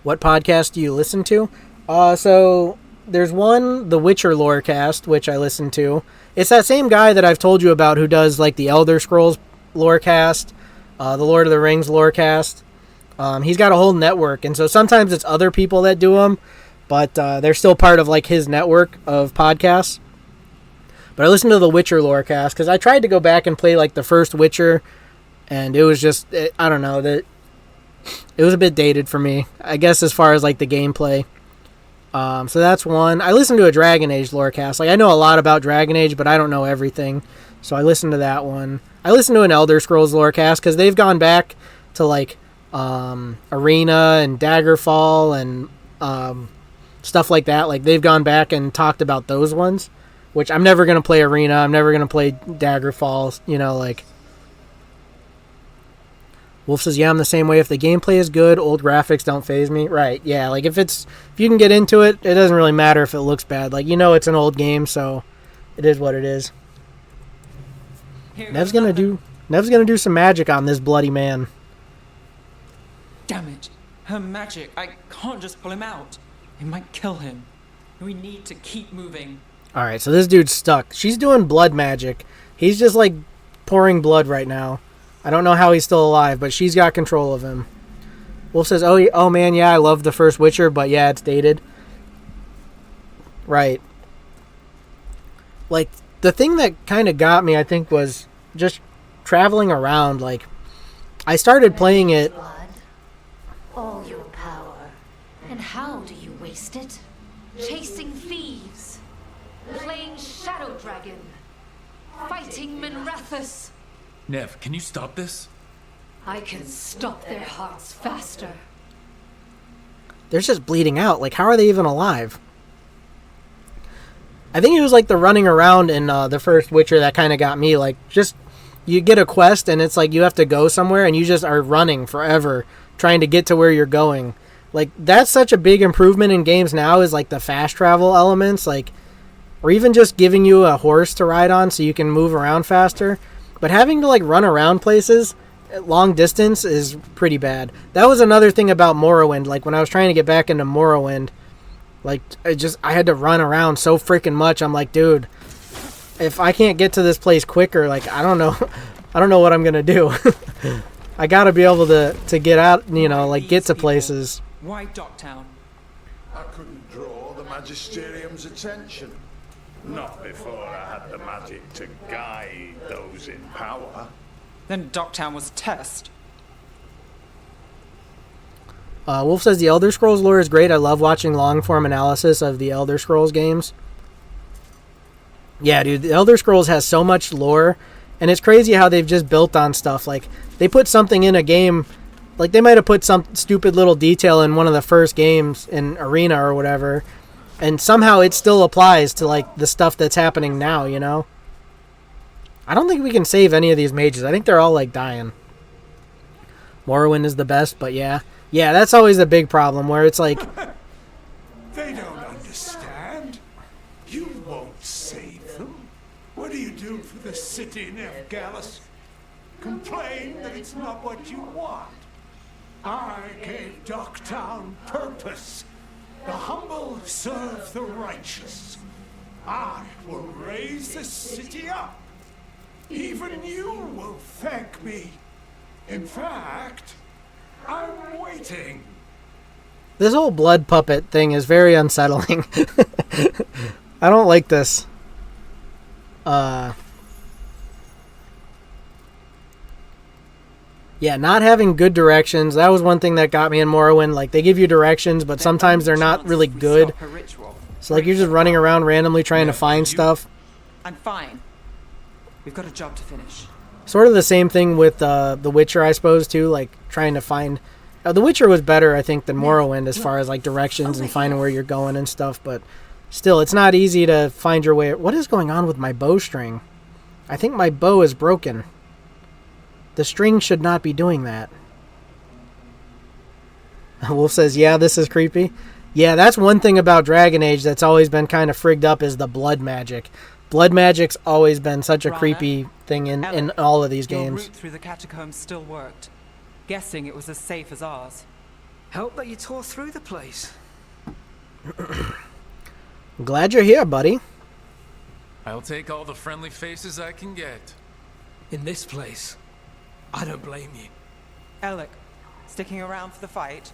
What podcast do you listen to? So there's one, the Witcher Lorecast, which I listen to. It's that same guy that I've told you about who does like the Elder Scrolls Lorecast, the Lord of the Rings Lorecast. He's got a whole network, and so sometimes it's other people that do them, but they're still part of like his network of podcasts. But I listen to the Witcher Lorecast because I tried to go back and play like the first Witcher, and it was just I don't know, that it was a bit dated for me, I guess, as far as like the gameplay. So that's one. I listen to a Dragon Age Lorecast. Like I know a lot about Dragon Age, but I don't know everything, so I listen to that one. I listen to an Elder Scrolls Lorecast because they've gone back to like Arena and Daggerfall and stuff like that. Like they've gone back and talked about those ones, which I'm never going to play Arena. I'm never going to play Daggerfall, you know, like. Wolf says, yeah, I'm the same way. If the gameplay is good, old graphics don't faze me. Right, yeah, like if you can get into it, it doesn't really matter if it looks bad. Like, you know, it's an old game, so it is what it is. Nev's gonna do some magic on this bloody man. Damn it. Her magic. I can't just pull him out. It might kill him. We need to keep moving. Alright, so this dude's stuck. She's doing blood magic. He's just like pouring blood right now. I don't know how he's still alive, but she's got control of him. Wolf says, oh man, yeah, I love the first Witcher, but yeah, it's dated. Right. Like, the thing that kind of got me, I think, was just traveling around. Like, I started playing it. All your power. And how do you waste it? Chasing thieves. Playing Shadow Dragon. Fighting Minrathus. Nev, can you stop this? I can stop their hearts faster. They're just bleeding out. Like, how are they even alive? I think it was like the running around in the first Witcher that kind of got me. Like, just, you get a quest and it's like you have to go somewhere and you just are running forever trying to get to where you're going. Like, that's such a big improvement in games now, is like the fast travel elements, like, or even just giving you a horse to ride on so you can move around faster. But having to like run around places at long distance is pretty bad. That was another thing about Morrowind. Like when I was trying to get back into Morrowind, like I had to run around so freaking much. I'm like, dude, if I can't get to this place quicker, like I don't know what I'm gonna do. I gotta be able to get out, you know, like get to places. Why Docktown? I couldn't draw the Magisterium's attention. Not before I had the magic to guide those in power. Then Dogtown was a test. Wolf says the Elder Scrolls lore is great. I love watching long-form analysis of the Elder Scrolls games. Yeah, dude, the Elder Scrolls has so much lore, and it's crazy how they've just built on stuff. Like, they put something in a game, like they might have put some stupid little detail in one of the first games in Arena or whatever, and somehow it still applies to, like, the stuff that's happening now, you know? I don't think we can save any of these mages. I think they're all, like, dying. Morrowind is the best, but yeah. Yeah, that's always a big problem, where it's like... They don't understand. You won't save them. What do you do for the city, Nefgalis? Complain that it's not what you want. I gave Docktown purpose. The humble serve the righteous. I will raise the city up. Even you will thank me. In fact, I'm waiting. This whole blood puppet thing is very unsettling. I don't like this. Yeah, not having good directions. That was one thing that got me in Morrowind. Like, they give you directions, but sometimes they're not really good. So, like, you're just running around randomly trying to find stuff. I'm fine. We've got a job to finish. Sort of the same thing with The Witcher, I suppose, too. Like, trying to find... The Witcher was better, I think, than Morrowind as far as, like, directions and finding where you're going and stuff. But still, it's not easy to find your way... What is going on with my bowstring? I think my bow is broken. The string should not be doing that. Wolf says, yeah, this is creepy. Yeah, that's one thing about Dragon Age that's always been kind of frigged up is the blood magic. Blood magic's always been such a creepy thing in all of these games. Your route through the catacombs still worked. Guessing it was as safe as ours. Help that you tore through the place. I'm glad you're here, buddy. I'll take all the friendly faces I can get. In this place, I don't blame you. Alec, sticking around for the fight?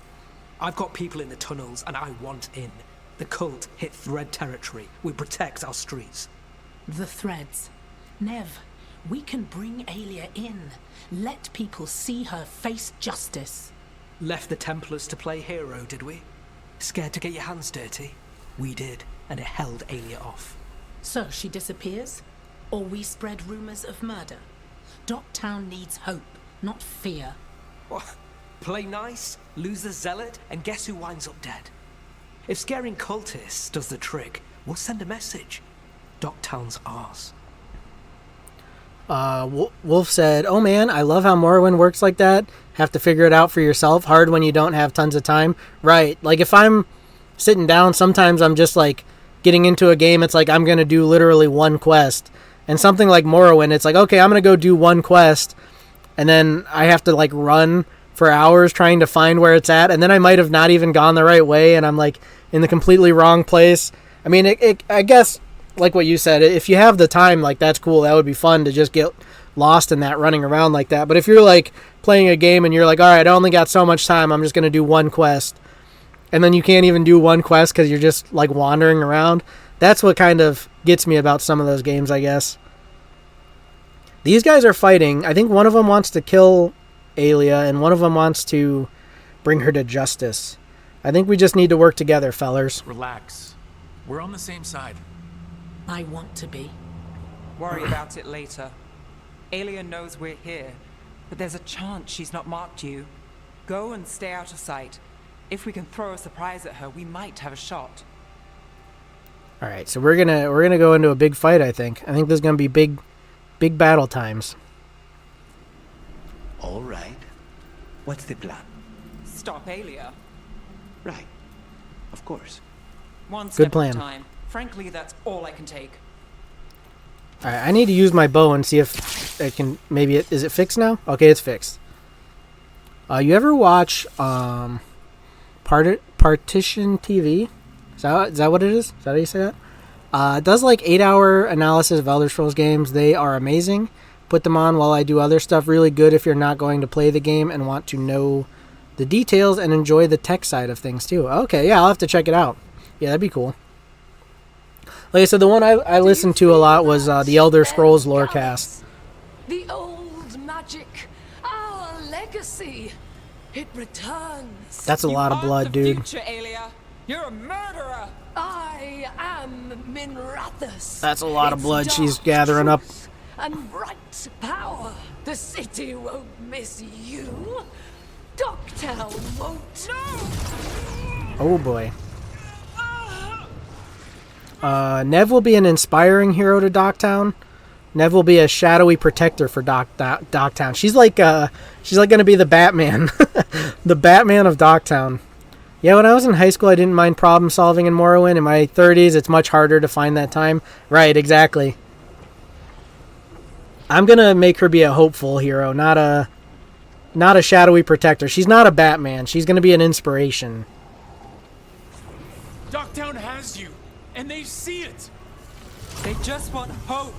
I've got people in the tunnels and I want in. The cult hit Thread territory. We protect our streets. The threads. Nev, we can bring Aelia in. Let people see her face justice. Left the Templars to play hero, did we? Scared to get your hands dirty? We did, and it held Aelia off. So she disappears? Or we spread rumors of murder? Docktown needs hope, not fear. What? Play nice, lose the zealot, and guess who winds up dead? If scaring cultists does the trick, we'll send a message. Docktown's ours. Wolf said, oh man, I love how Morrowind works like that. Have to figure it out for yourself. Hard when you don't have tons of time. Right. Like, if I'm sitting down, sometimes I'm just, like, getting into a game. It's like I'm going to do literally one quest. And something like Morrowind, it's like, okay, I'm going to go do one quest. And then I have to, like, run for hours trying to find where it's at. And then I might have not even gone the right way. And I'm, like, in the completely wrong place. I mean, I guess... like what you said, if you have the time, like, that's cool. That would be fun to just get lost in that, running around like that. But if you're, like, playing a game and you're like, all right, I only got so much time, I'm just going to do one quest. And then you can't even do one quest because you're just, like, wandering around. That's what kind of gets me about some of those games, I guess. These guys are fighting. I think one of them wants to kill Aelia and one of them wants to bring her to justice. I think we just need to work together, fellers. Relax. We're on the same side. I want to be. Worry about it later. Aelia knows we're here, but there's a chance she's not marked you. Go and stay out of sight. If we can throw a surprise at her, we might have a shot. All right, so we're gonna go into a big fight. I think there's gonna be big battle times. All right. What's the plan? Stop Aelia. Right. Of course. One step plan. at a time. Frankly, that's all I can take. All right, I need to use my bow and see if it can. Maybe is it fixed now? Okay, it's fixed. You ever watch Partition TV? Is that what it is? Is that how you say that? It does like 8-hour analysis of Elder Scrolls games. They are amazing. Put them on while I do other stuff. Really good if you're not going to play the game and want to know the details and enjoy the tech side of things too. Okay, yeah, I'll have to check it out. Yeah, that'd be cool. Like I said, the one I listened to a lot was the Elder Scrolls Lorecast. The old magic, our legacy, it returns. That's a lot of blood, dude. Future, Aelia. You're a murderer. I am Minrathus. That's a lot of blood she's gathering up. And right power. The city won't miss you. Dogtown won't. Oh boy. Nev will be an inspiring hero to Dogtown. Nev will be a shadowy protector for Dogtown. She's like gonna be the Batman, the Batman of Dogtown. Yeah, when I was in high school, I didn't mind problem solving in Morrowind. In my 30s, it's much harder to find that time. Right, exactly. I'm gonna make her be a hopeful hero, not a shadowy protector. She's not a Batman. She's gonna be an inspiration. Dogtown has you, and they see it. They just want hope,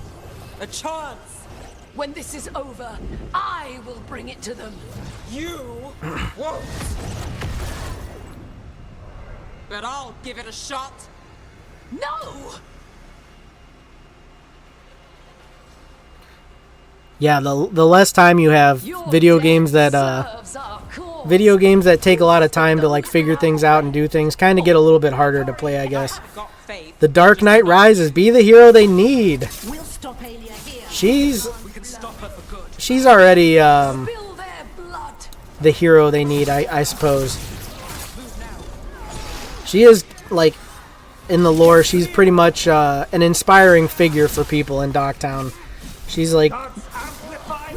a chance. When this is over, I will bring it to them. You won't. But I'll give it a shot. No! Yeah, the less time you have, video games that take a lot of time to like figure things out and do things kind of get a little bit harder to play, I guess. The Dark Knight Rises, be the hero they need. She's already the hero they need, I suppose. She is, like, in the lore, she's pretty much an inspiring figure for people in Dogtown. She's like,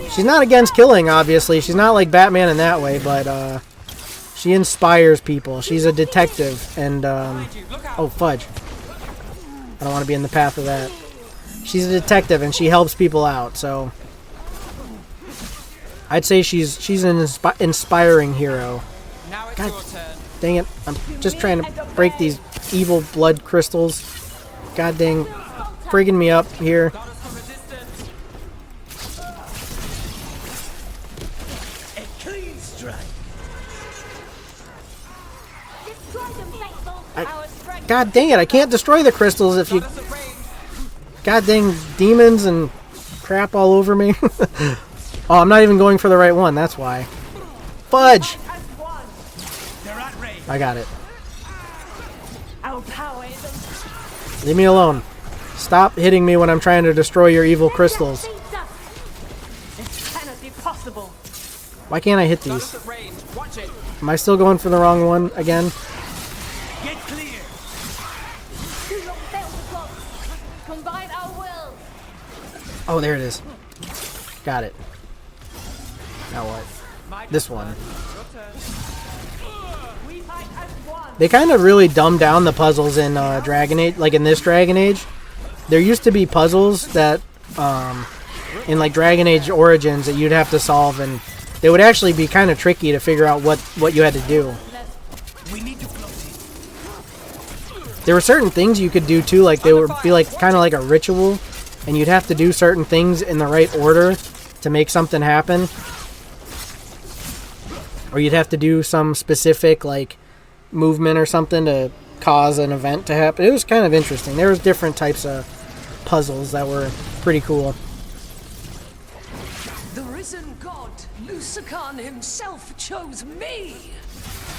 she's not against killing, obviously. She's not like Batman in that way, but she inspires people. She's a detective, and, oh, fudge. I don't want to be in the path of that. She's a detective, and she helps people out, so I'd say she's an inspiring hero. God dang it. I'm just trying to break these evil blood crystals. God dang. Frigging me up here. God dang it, I can't destroy the crystals if you... God dang demons and crap all over me. Oh, I'm not even going for the right one, that's why. Fudge! I got it. Leave me alone. Stop hitting me when I'm trying to destroy your evil crystals. Why can't I hit these? Am I still going for the wrong one again? Oh, there it is. Got it. Now what? This one. They kind of really dumbed down the puzzles in Dragon Age, like in this Dragon Age. There used to be puzzles that, in like Dragon Age Origins that you'd have to solve, and they would actually be kind of tricky to figure out what you had to do. There were certain things you could do too, like they would be like kind of like a ritual, and you'd have to do certain things in the right order to make something happen. Or you'd have to do some specific like movement or something to cause an event to happen. It was kind of interesting. There was different types of puzzles that were pretty cool. The risen god, Lucican himself, chose me.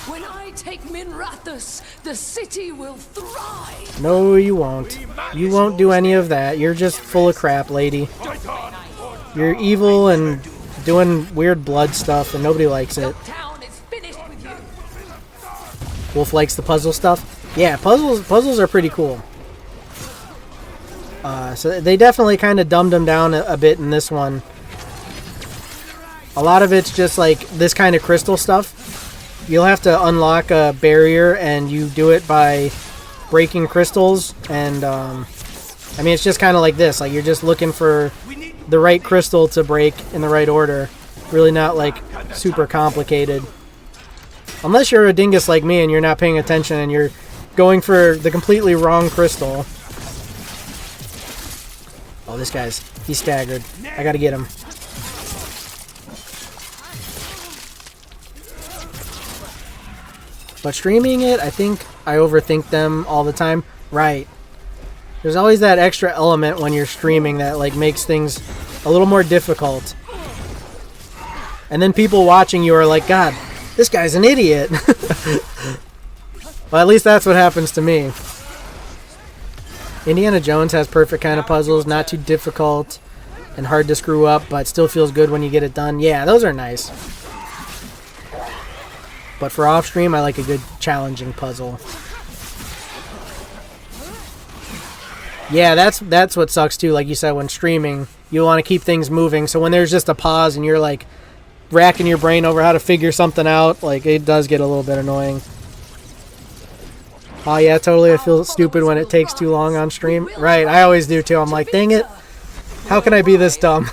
When I take Minrathus, the city will thrive. No, you won't. You won't do any of that. You're just full of crap, lady. You're evil and doing weird blood stuff, and nobody likes it. Wolf likes the puzzle stuff. Yeah, puzzles are pretty cool. So they definitely kind of dumbed them down a bit in this one. A lot of it's just like this kind of crystal stuff. You'll have to unlock a barrier, and you do it by breaking crystals. And I mean, it's just kind of like this. Like you're just looking for the right crystal to break in the right order. Really not like super complicated. Unless you're a dingus like me and you're not paying attention and you're going for the completely wrong crystal. Oh, this he's staggered. I gotta get him. But streaming it, I think I overthink them all the time. Right. There's always that extra element when you're streaming that like makes things a little more difficult. And then people watching you are like, God, this guy's an idiot. Well, at least that's what happens to me. Indiana Jones has perfect kind of puzzles, not too difficult and hard to screw up, but still feels good when you get it done. Yeah, those are nice. But for off stream, I like a good challenging puzzle. Yeah, that's what sucks too. Like you said, when streaming, you want to keep things moving. So when there's just a pause and you're like racking your brain over how to figure something out, like it does get a little bit annoying. Oh yeah, totally. I feel stupid when it takes too long on stream. Right, I always do too. I'm like, dang it. How can I be this dumb?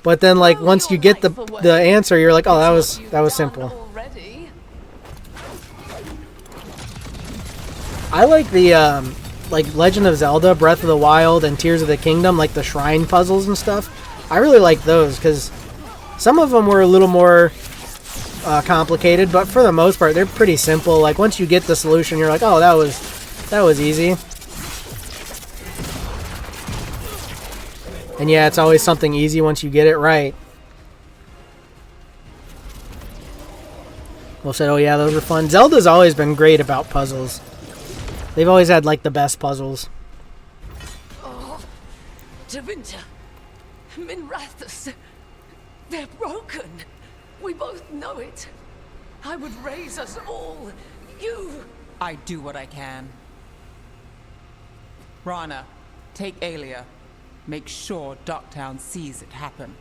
But then like once you get the answer, you're like, oh, that was simple. I like the like Legend of Zelda, Breath of the Wild, and Tears of the Kingdom, like the shrine puzzles and stuff. I really like those because some of them were a little more complicated, but for the most part, they're pretty simple. Like once you get the solution, you're like, oh, that was easy. And yeah, it's always something easy once you get it right. Wolf said, oh yeah, those were fun. Zelda's always been great about puzzles. They've always had like the best puzzles. Oh, Javinta, Minrathus, they're broken. We both know it. I would raise us all. You. I do what I can. Rana, take Alia. Make sure Docktown sees it happen.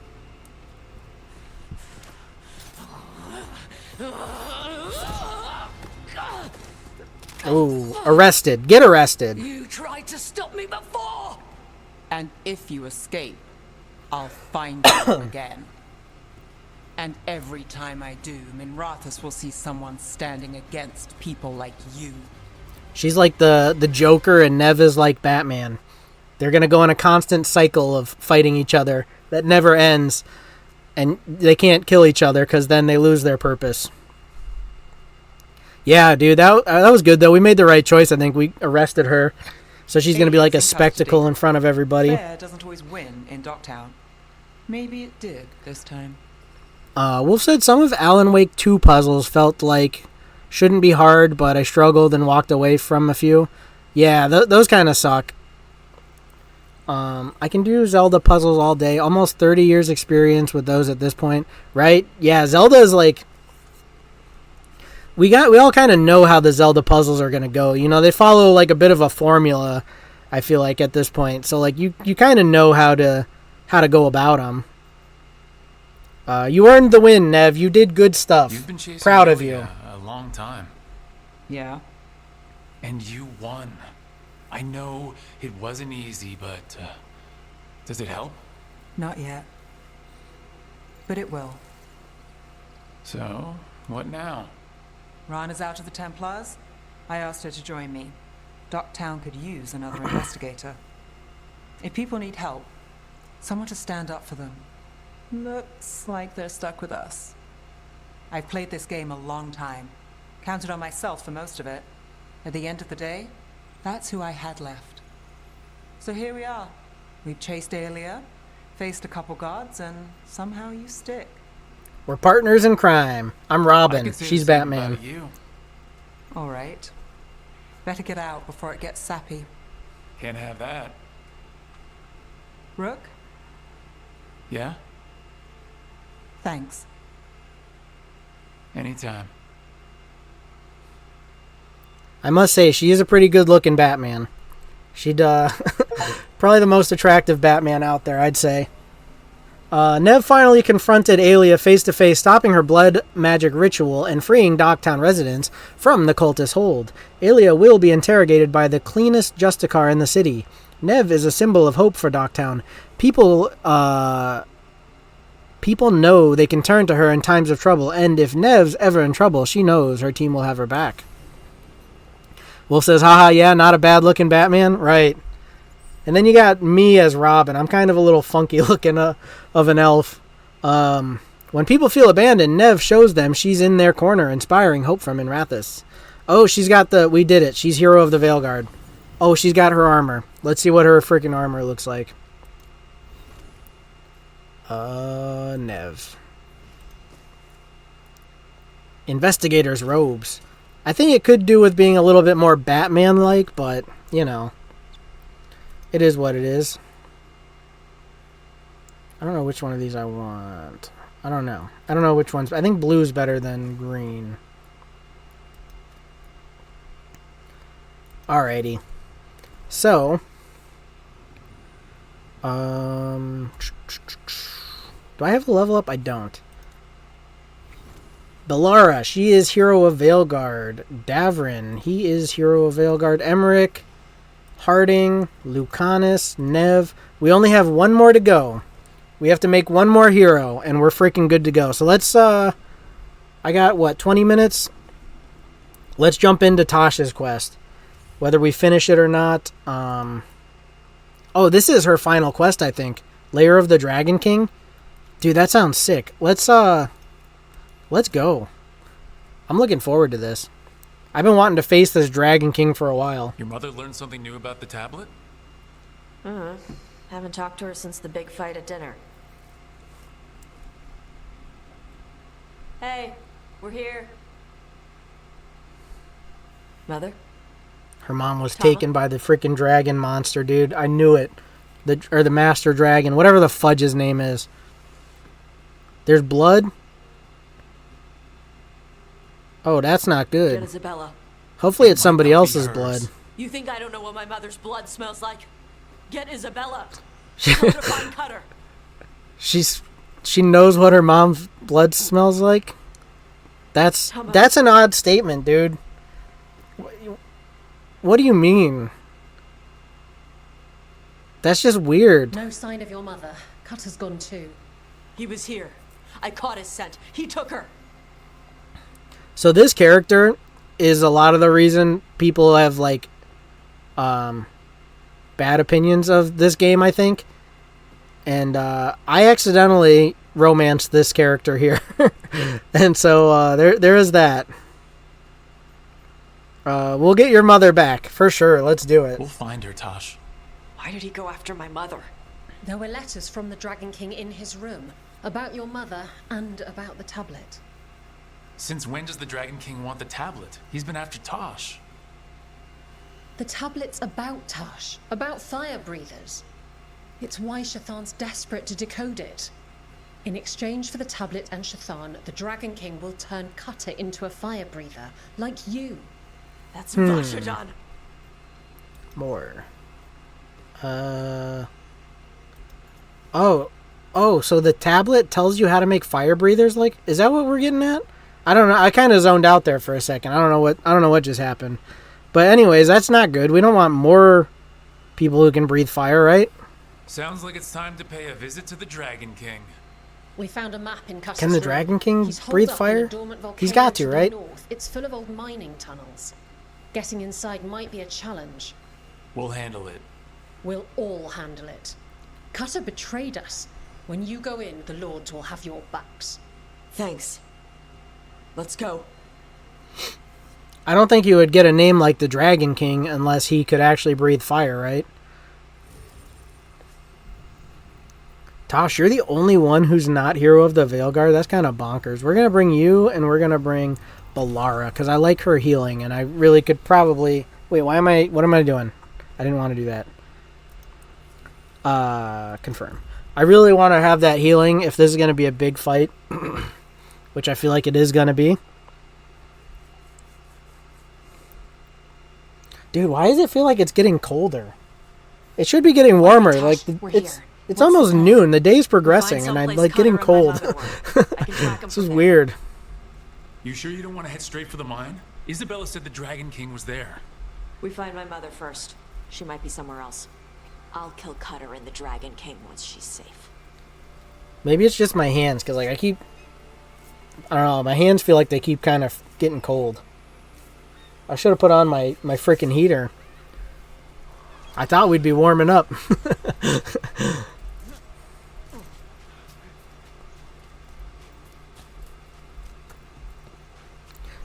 Ooh, arrested. Get arrested. You tried to stop me before. And if you escape, I'll find you again. And every time I do, Minrathus will see someone standing against people like you. She's like the Joker and Nev is like Batman. They're going to go in a constant cycle of fighting each other that never ends. And they can't kill each other because then they lose their purpose. Yeah, dude, that was good, though. We made the right choice. I think we arrested her. So she's going to be like a spectacle in front of everybody. Fair doesn't always win in Docktown. Maybe it did this time. Wolf said some of Alan Wake 2 puzzles felt like shouldn't be hard, but I struggled and walked away from a few. Yeah, those kind of suck. I can do Zelda puzzles all day. Almost 30 years experience with those at this point, right? Yeah, Zelda is like... We all kind of know how the Zelda puzzles are going to go. You know, they follow like a bit of a formula, I feel like, at this point. So like you kind of know how to go about them. You earned the win, Nev. You did good stuff. You've been chasing Proud of you. A long time. Yeah. And you won. I know it wasn't easy, but does it help? Not yet. But it will. So, what now? Rana's out of the Templars. I asked her to join me. Docktown could use another investigator. If people need help, someone to stand up for them. Looks like they're stuck with us. I've played this game a long time. Counted on myself for most of it. At the end of the day, that's who I had left. So here we are. We've chased Alia, faced a couple guards, and somehow you stick. We're partners in crime. I'm Robin. She's Batman. All right. Better get out before it gets sappy. Can't have that. Rook? Yeah? Thanks. Anytime. I must say, she is a pretty good-looking Batman. She'd, probably the most attractive Batman out there, I'd say. Nev finally confronted Alia face-to-face, stopping her blood magic ritual and freeing Docktown residents from the cultist hold. Alia will be interrogated by the cleanest Justicar in the city. Nev is a symbol of hope for Docktown. People know they can turn to her in times of trouble, and if Nev's ever in trouble, she knows her team will have her back. Wolf says, haha, yeah, not a bad-looking Batman? Right. And then you got me as Robin. I'm kind of a little funky looking of an elf. When When people feel abandoned, Nev shows them she's in their corner, inspiring hope from Minrathous. Oh, she's got the... We did it. She's hero of the Veilguard. Oh, she's got her armor. Let's see what her freaking armor looks like. Nev. Investigator's robes. I think it could do with being a little bit more Batman-like, but, you know. It is what it is. I don't know which one of these I want. I don't know. I don't know which ones. I think blue's better than green. Alrighty. So. Do I have a level up? I don't. Bellara, she is hero of Veilguard. Davrin, he is hero of Veilguard. Emmerich, Harding, Lucanus, Nev. We only have one more to go. We have to make one more hero, and we're freaking good to go. So let's, I got, what, 20 minutes? Let's jump into Tasha's quest. Whether we finish it or not. Oh, this is her final quest, I think. Lair of the Dragon King. Dude, that sounds sick. Let's go. I'm looking forward to this. I've been wanting to face this Dragon King for a while. Your mother learned something new about the tablet? Haven't talked to her since the big fight at dinner. Hey, we're here. Mother? Her mom was taken by the freaking dragon monster, dude. I knew it. The master dragon, whatever the fudge his name is. There's blood. Oh, that's not good. Get Isabella. Hopefully it's somebody else's blood. You think I don't know what my mother's blood smells like? Get Isabella. Go to find Cutter. She knows what her mom's blood smells like? That's an odd statement, dude. What do you mean? That's just weird. No sign of your mother. Cutter's gone too. He was here. I caught his scent. He took her. So this character is a lot of the reason people have, like, bad opinions of this game, I think. And I accidentally romanced this character here. And so there is that. We'll get your mother back, for sure. Let's do it. We'll find her, Tosh. Why did he go after my mother? There were letters from the Dragon King in his room about your mother and about the tablet. Since when does the Dragon King want the tablet? He's been after Tosh. The tablet's about Tosh, about fire breathers. It's why Shathan's desperate to decode it. In exchange for the tablet and Shathan, the Dragon King will turn Cutter into a fire breather, like you. That's Vashadan. More. Oh, so the tablet tells you how to make fire breathers? Like, is that what we're getting at? I don't know. I kind of zoned out there for a second. I don't know what just happened. But anyways, that's not good. We don't want more people who can breathe fire, right? Sounds like it's time to pay a visit to the Dragon King. We found a map in Cutter's Can the room. Dragon King He's holed breathe up in a fire? dormant volcano He's got to, the right? north. It's full of old mining tunnels. Getting inside might be a challenge. We'll handle it. We'll all handle it. Cutter betrayed us. When you go in, the Lords will have your backs. Thanks. Let's go. I don't think you would get a name like the Dragon King unless he could actually breathe fire, right? Tosh, you're the only one who's not hero of the Veilguard. That's kind of bonkers. We're going to bring you, and we're going to bring Bellara, because I like her healing, and I really could probably... Wait, what am I doing? I didn't want to do that. Confirm. I really want to have that healing if this is going to be a big fight, which I feel like it is going to be. Dude, why does it feel like it's getting colder? It should be getting warmer. Like it's almost noon. The day's progressing, and I'm like getting cold. This is weird. You sure you don't want to head straight for the mine? Isabella said the Dragon King was there. We find my mother first. She might be somewhere else. I'll kill Cutter and the Dragon King once she's safe. Maybe it's just my hands, because like I don't know, my hands feel like they keep kind of getting cold. I should have put on my freaking heater. I thought we'd be warming up.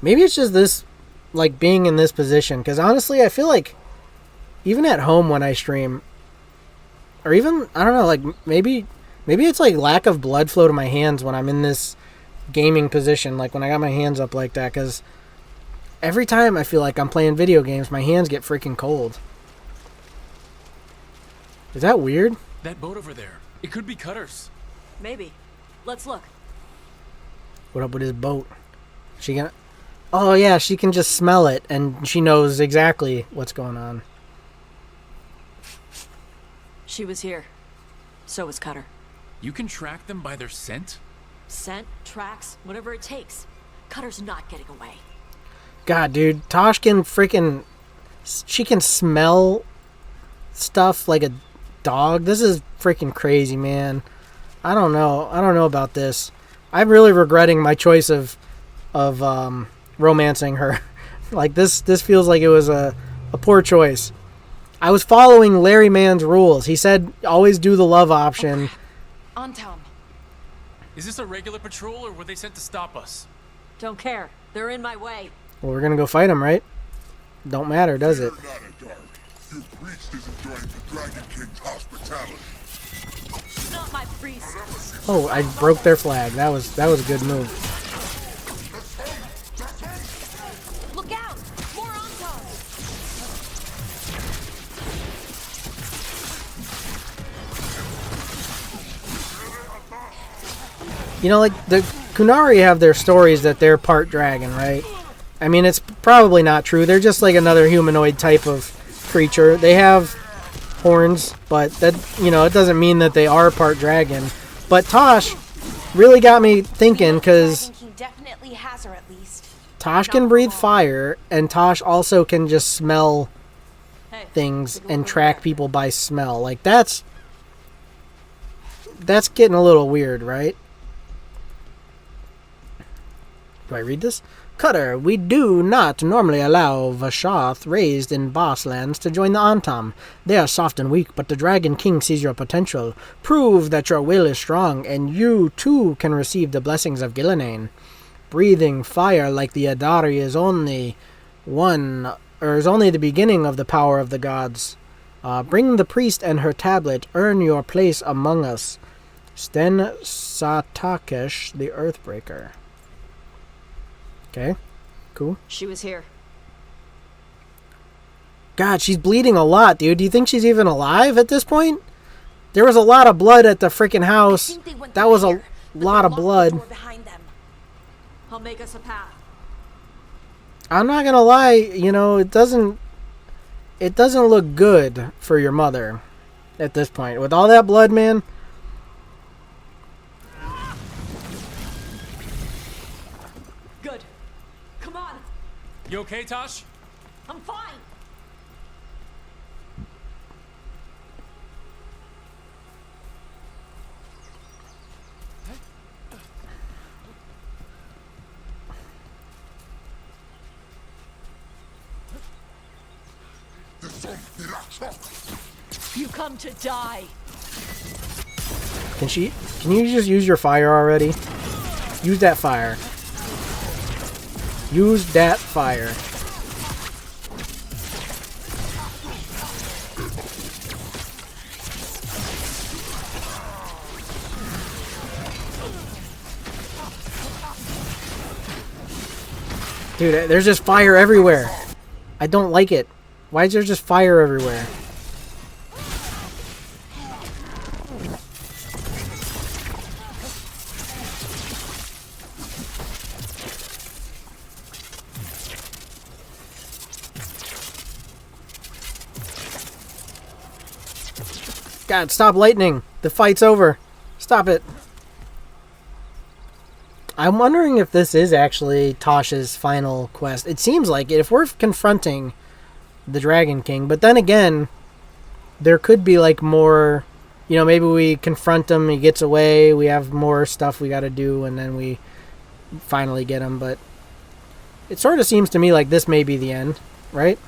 Maybe it's just this, like, being in this position. Because honestly, I feel like even at home when I stream, or even, I don't know, like, maybe it's like lack of blood flow to my hands when I'm in this gaming position, like when I got my hands up like that. Because every time I feel like I'm playing video games, my hands get freaking cold. Is that weird? That boat over there. It could be Cutter's. Maybe. Let's look. What up with his boat? She gonna... Oh, yeah, she can just smell it, and she knows exactly what's going on. She was here. So was Cutter. You can track them by their scent? Scent, tracks, whatever it takes. Cutter's not getting away. God, dude, Tosh can freaking... She can smell stuff like a dog. This is freaking crazy, man. I don't know about this. I'm really regretting my choice of romancing her. Like, this feels like it was a poor choice. I was following Larry Mann's rules. He said always do the love option. On Tom. Is this a regular patrol, or were they sent to stop us? Don't care. They're in my way. Well, we're gonna go fight him, right? Don't matter, does it? Your priest is enjoying the Dragon King's hospitality. Not my priest. Oh, I broke their flag. That was a good move. Look out! More Anton! You know, like, the Kunari have their stories that they're part dragon, right? I mean, it's probably not true. They're just like another humanoid type of creature. They have horns, but that, you know, it doesn't mean that they are part dragon. But Tosh really got me thinking, because definitely has her at least. Tosh can breathe fire, and Tosh also can just smell things and track people by smell. Like, that's getting a little weird, right? Do I read this? Cutter, we do not normally allow Vashoth raised in boss lands to join the Antam. They are soft and weak, but the Dragon King sees your potential. Prove that your will is strong, and you too can receive the blessings of Gillenane. Breathing fire like the Adari is only the beginning of the power of the gods. Bring the priest and her tablet. Earn your place among us. Sten Satakesh, the Earthbreaker. Okay, cool. She was here. God, she's bleeding a lot, dude. Do you think she's even alive at this point? There was a lot of blood at the freaking house. That was a lot of blood. I'll make us a path. I'm not gonna lie, you know, it doesn't look good for your mother at this point. With all that blood, man. Good. Come on. You okay, Tosh? I'm fine. You come to die. Can you just use your fire already? Use that fire. Use that fire. Dude, there's just fire everywhere. I don't like it. Why is there just fire everywhere? God, stop lightning. The fight's over. Stop it. I'm wondering if this is actually Tosh's final quest. It seems like it, if we're confronting the Dragon King. But then again, there could be like more, you know, maybe we confront him, he gets away, we have more stuff we gotta do, and then we finally get him. But it sort of seems to me like this may be the end, right?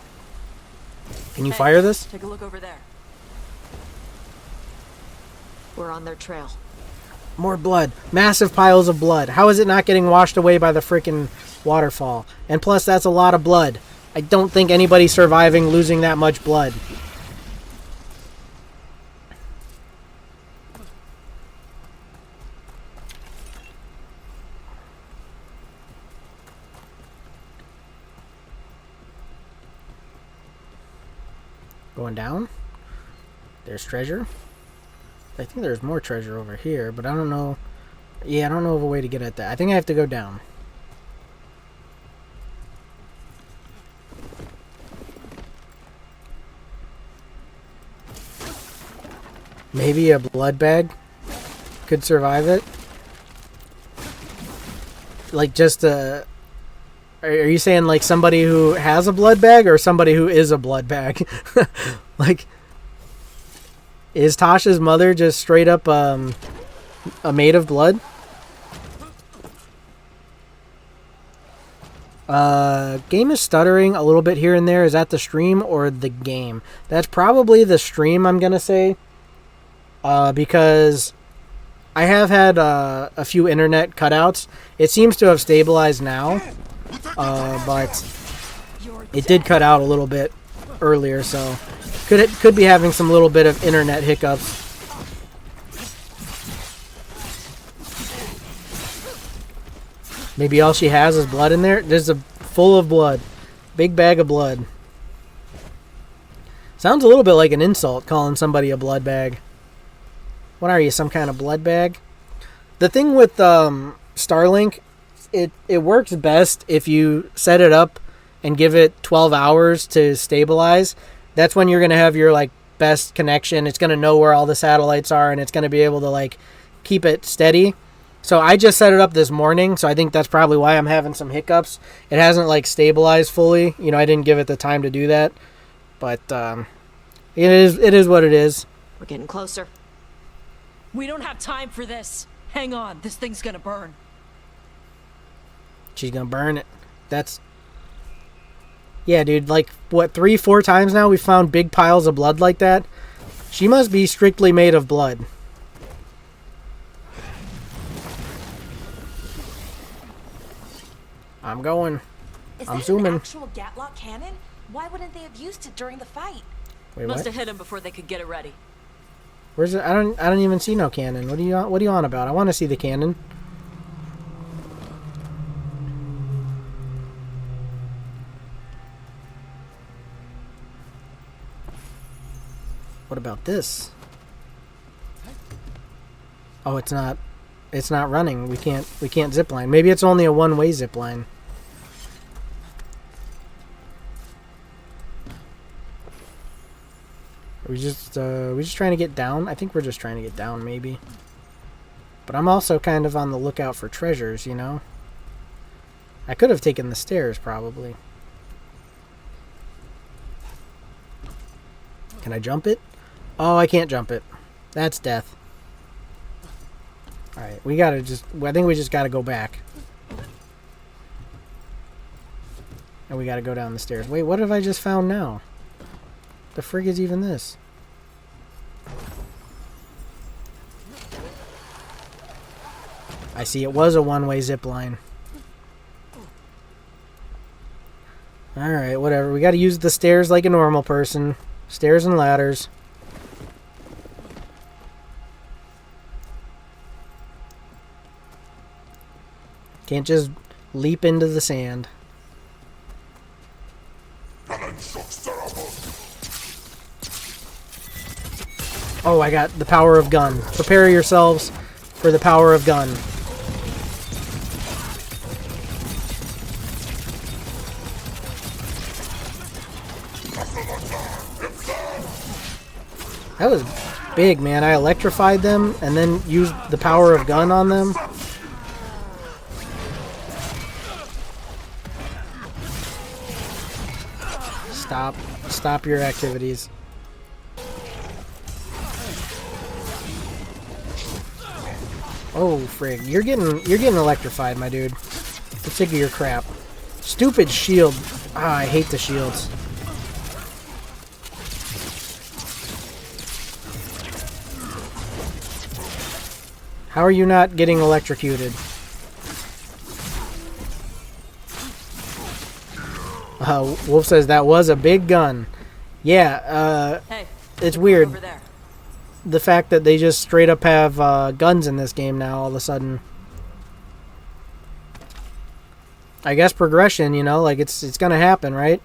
Can you fire this? Take a look over there. We're on their trail. More blood. Massive piles of blood. How is it not getting washed away by the freaking waterfall? And plus, that's a lot of blood. I don't think anybody's surviving losing that much blood. Going down. There's treasure. I think there's more treasure over here, but I don't know. Yeah, I don't know of a way to get at that. I think I have to go down. Maybe a blood bag could survive it. Like just a... Are you saying like somebody who has a blood bag or somebody who is a blood bag? Like, is Tasha's mother just straight up a maid of blood? Game is stuttering a little bit here and there. Is that the stream or the game? That's probably the stream, I'm gonna say. Because I have had a few internet cutouts. It seems to have stabilized now. But it did cut out a little bit earlier, so could be having some little bit of internet hiccups. Maybe all she has is blood in there. There's a full of blood, big bag of blood. Sounds a little bit like an insult calling somebody a blood bag. What are you, some kind of blood bag? The thing with Starlink, it works best if you set it up and give it 12 hours to stabilize. That's when you're going to have your like best connection. It's going to know where all the satellites are, and it's going to be able to like keep it steady. So I just set it up this morning, so I think that's probably why I'm having some hiccups. It hasn't like stabilized fully. You know, I didn't give it the time to do that. But it is what it is. We're getting closer. We don't have time for this. Hang on, this thing's gonna burn. She's gonna burn it. That's... Yeah, dude, like, what, 3-4 times now we found big piles of blood like that? She must be strictly made of blood. I'm going. I'm zooming. An actual Gatlock cannon? Why wouldn't they have used it during the fight? Wait, Must what? have hit him before they could get it ready. Where's it? I don't even see no cannon. What are you on about? I want to see the cannon. What about this? Oh, it's not running. We can't zipline. Maybe it's only a one-way zipline. Are we just trying to get down? I think we're just trying to get down, maybe. But I'm also kind of on the lookout for treasures, you know? I could have taken the stairs, probably. Can I jump it? Oh, I can't jump it. That's death. Alright, I think we just gotta go back. And we gotta go down the stairs. Wait, what have I just found now? The frig is even this? I see, it was a one-way zip line. Alright, whatever. We gotta use the stairs like a normal person. Stairs and ladders. Can't just leap into the sand. Oh, I got the power of gun. Prepare yourselves for the power of gun. That was big, man. I electrified them and then used the power of gun on them. Stop your activities. Oh, frig. You're getting electrified, my dude. I'm sick of your crap. Stupid shield. Ah, I hate the shields. How are you not getting electrocuted? Wolf says that was a big gun. Yeah, Hey, it's weird. over there. The fact that they just straight up have guns in this game now all of a sudden. I guess progression, you know, like it's gonna happen, right?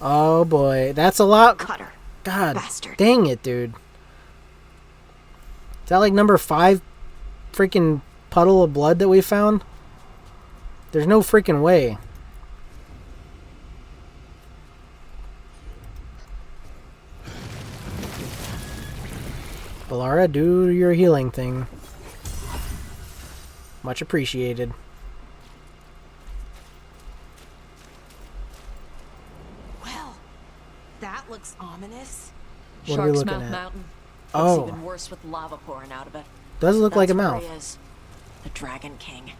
Oh boy, that's a lot. Cutter. God, Bastard. dang it, dude. Is that like number 5 freaking puddle of blood that we found? There's no freaking way. Balara, do your healing thing. Much appreciated. Well, that looks ominous. What are we Shark's looking Mouth at? Mountain. Oh. Looks even worse with lava pouring out of it. Does look like a That's where mouth. he is. The Dragon King.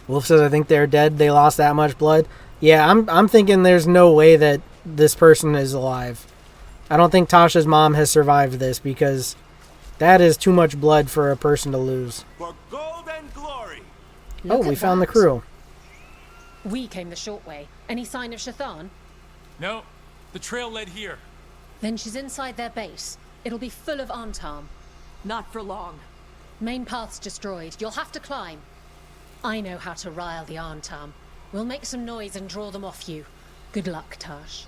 Wolf says, I think they're dead. They lost that much blood. Yeah, I'm thinking there's no way that this person is alive. I don't think Tasha's mom has survived this because that is too much blood for a person to lose. For gold and glory. Oh, we found the crew. We came the short way. Any sign of Shathan? No, the trail led here. Then she's inside their base. It'll be full of Antam. Not for long. Main path's destroyed. You'll have to climb. I know how to rile the Antam. We'll make some noise and draw them off you. Good luck, Tash.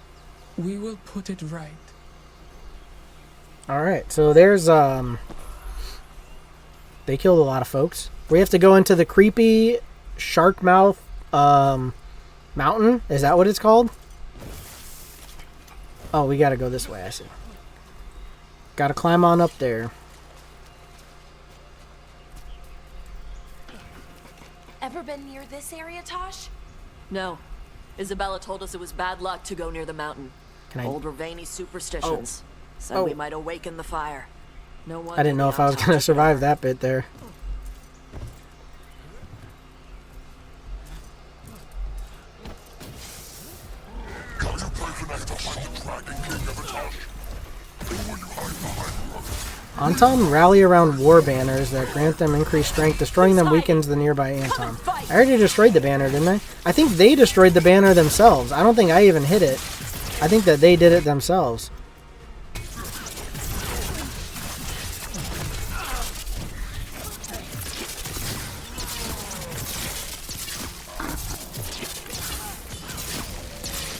We will put it right. Alright, so there's, they killed a lot of folks. We have to go into the creepy shark mouth, mountain? Is that what it's called? Oh, we gotta go this way, I see. Gotta climb on up there. Ever been near this area, Tosh? No. Isabella told us it was bad luck to go near the mountain. Can I- Old Ravani superstitions. Said Oh. we might awaken the fire. No one. I didn't know if I was gonna survive that bit there. Antam rally around war banners that grant them increased strength. Destroying them weakens the nearby Antam. I already destroyed the banner, didn't I? I think they destroyed the banner themselves. I don't think I even hit it. I think that they did it themselves.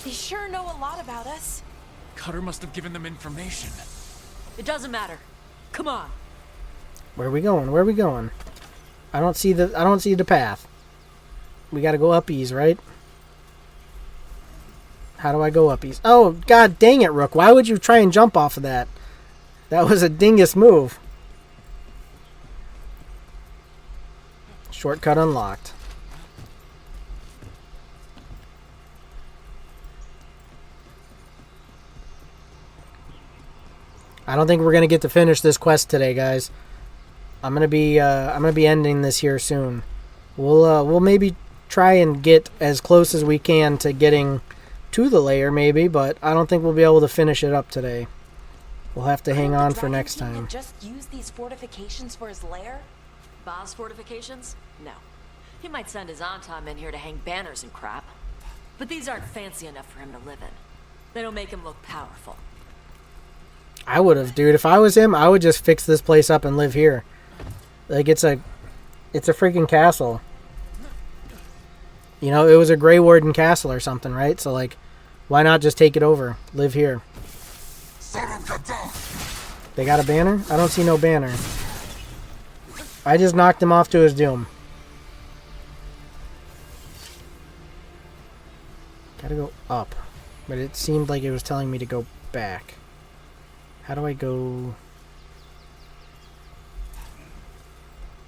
They sure know a lot about us. Cutter must have given them information. It doesn't matter. Come on. Where are we going? Where are we going? I don't see the path. We gotta go up ease, right? How do I go up ease? Oh, god dang it, Rook. Why would you try and jump off of that? That was a dingus move. Shortcut unlocked. I don't think we're gonna get to finish this quest today, guys. I'm gonna be ending this here soon. We'll maybe try and get as close as we can to getting to the lair, maybe, but I don't think we'll be able to finish it up today. We'll have to hang on for next time. Just use these fortifications for his lair? Boss fortifications? No. He might send his Antam in here to hang banners and crap. But these aren't fancy enough for him to live in. They don't make him look powerful. I would have, dude. If I was him, I would just fix this place up and live here. Like, it's a freaking castle. You know, it was a Grey Warden castle or something, right? So, like, why not just take it over? Live here. They got a banner? I don't see no banner. I just knocked him off to his doom. Gotta go up. But it seemed like it was telling me to go back. How do I go?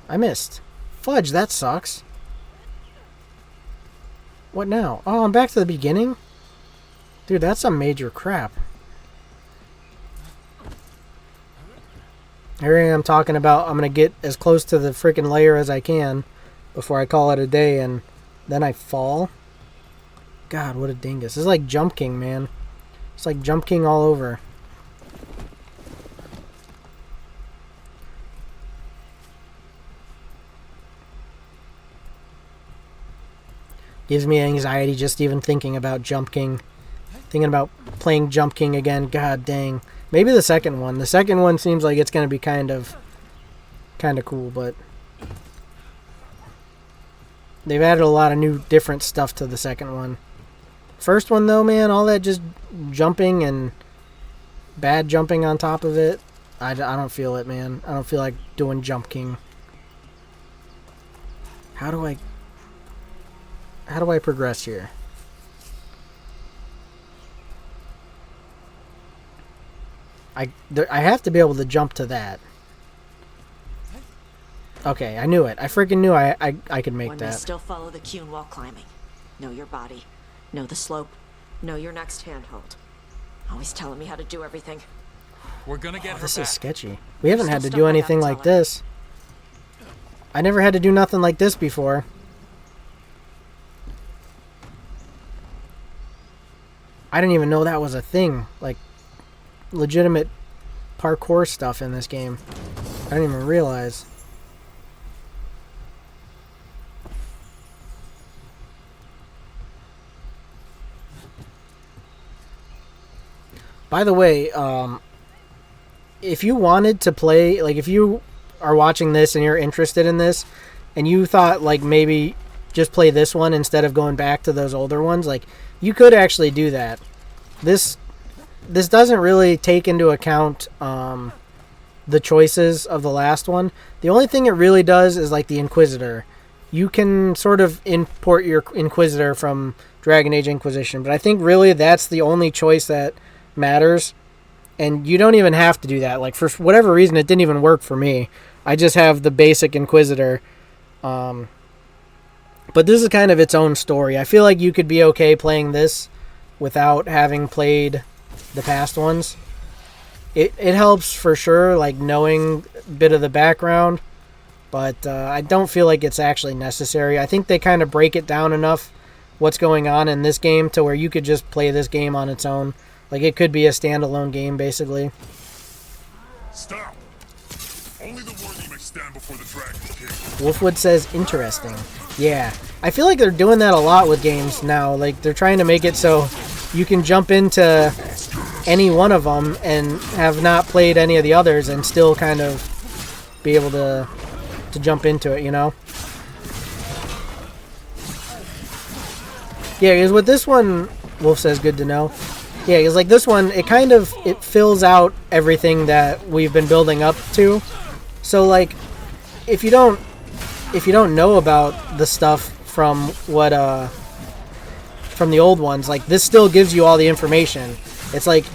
I missed. Fudge, that sucks. What now? Oh, I'm back to the beginning? Dude, that's some major crap. Here I am talking about I'm going to get as close to the freaking layer as I can before I call it a day, and then I fall. God, what a dingus. This is like Jump King, man. It's like Jump King all over. Gives me anxiety just even thinking about Jump King. Thinking about playing Jump King again. God dang. Maybe the second one. The second one seems like it's going to be kind of cool, but they've added a lot of new different stuff to the second one. First one though, man, all that just jumping and bad jumping on top of it. I don't feel it, man. I don't feel like doing Jump King. How do I progress here? I have to be able to jump to that. Okay, I knew it. I freaking knew I could make One that. may still follow the cue while climbing. Know your body. Know the slope. Know your next handhold. Always telling me how to do everything. We're gonna get her This back. is sketchy. We haven't had to Still do stuff I anything gotta like tell her. this. I never had to do nothing like this before. I didn't even know that was a thing. Like, legitimate parkour stuff in this game. I didn't even realize. By the way, if you wanted to play, like if you are watching this and you're interested in this, and you thought like maybe just play this one instead of going back to those older ones, like you could actually do that. This doesn't really take into account the choices of the last one. The only thing it really does is like the Inquisitor. You can sort of import your Inquisitor from Dragon Age Inquisition, but I think really that's the only choice that matters. And you don't even have to do that. Like, for whatever reason, it didn't even work for me. I just have the basic Inquisitor. But this is kind of its own story. I feel like you could be okay playing this without having played the past ones. It helps for sure, like knowing a bit of the background, but I don't feel like it's actually necessary. I think they kind of break it down enough what's going on in this game to where you could just play this game on its own. Like, it could be a standalone game, basically. Stop! Only the worthy may stand before the Dragon King. Wolfwood says, interesting. Yeah. I feel like they're doing that a lot with games now. Like, they're trying to make it so you can jump into any one of them and have not played any of the others and still kind of be able to jump into it, you know? Yeah, because with this one, Wolf says, good to know. Yeah, because like this one, it fills out everything that we've been building up to. So like, if you don't know about the stuff from from the old ones, like this still gives you all the information. It's like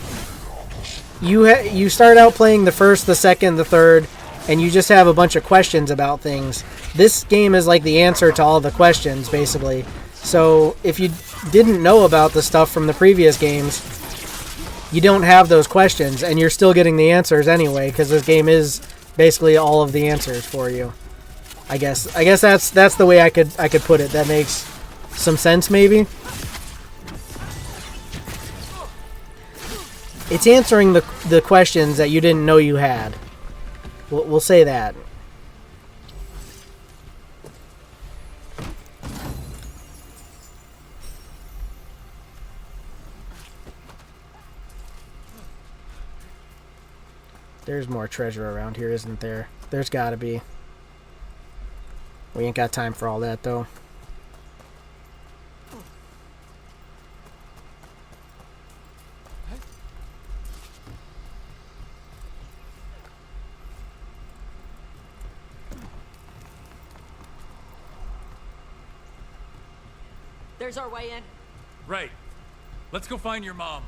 you start out playing the first, the second, the third, and you just have a bunch of questions about things. This game is like the answer to all the questions, basically. So if you didn't know about the stuff from the previous games, you don't have those questions, and you're still getting the answers anyway, because this game is basically all of the answers for you. I guess that's the way I could put it. That makes some sense, maybe. It's answering the questions that you didn't know you had. We'll say that. There's more treasure around here, isn't there? There's gotta be. We ain't got time for all that, though. There's our way in. Right. Let's go find your mom.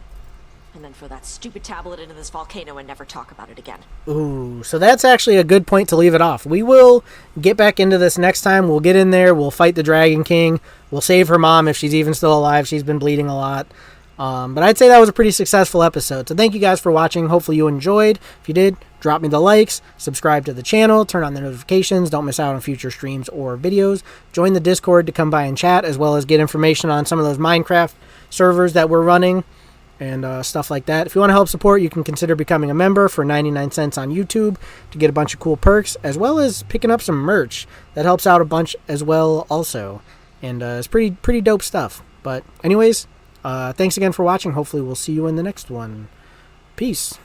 And then throw that stupid tablet into this volcano and never talk about it again. Ooh, so that's actually a good point to leave it off. We will get back into this next time. We'll get in there. We'll fight the Dragon King. We'll save her mom if she's even still alive. She's been bleeding a lot. But I'd say that was a pretty successful episode. So thank you guys for watching. Hopefully you enjoyed. If you did, drop me the likes, subscribe to the channel, turn on the notifications, don't miss out on future streams or videos. Join the Discord to come by and chat, as well as get information on some of those Minecraft servers that we're running and stuff like that. If you want to help support, you can consider becoming a member for 99 cents on YouTube to get a bunch of cool perks, as well as picking up some merch. That helps out a bunch as well also. and it's pretty dope stuff. But anyways, thanks again for watching. Hopefully we'll see you in the next one. Peace.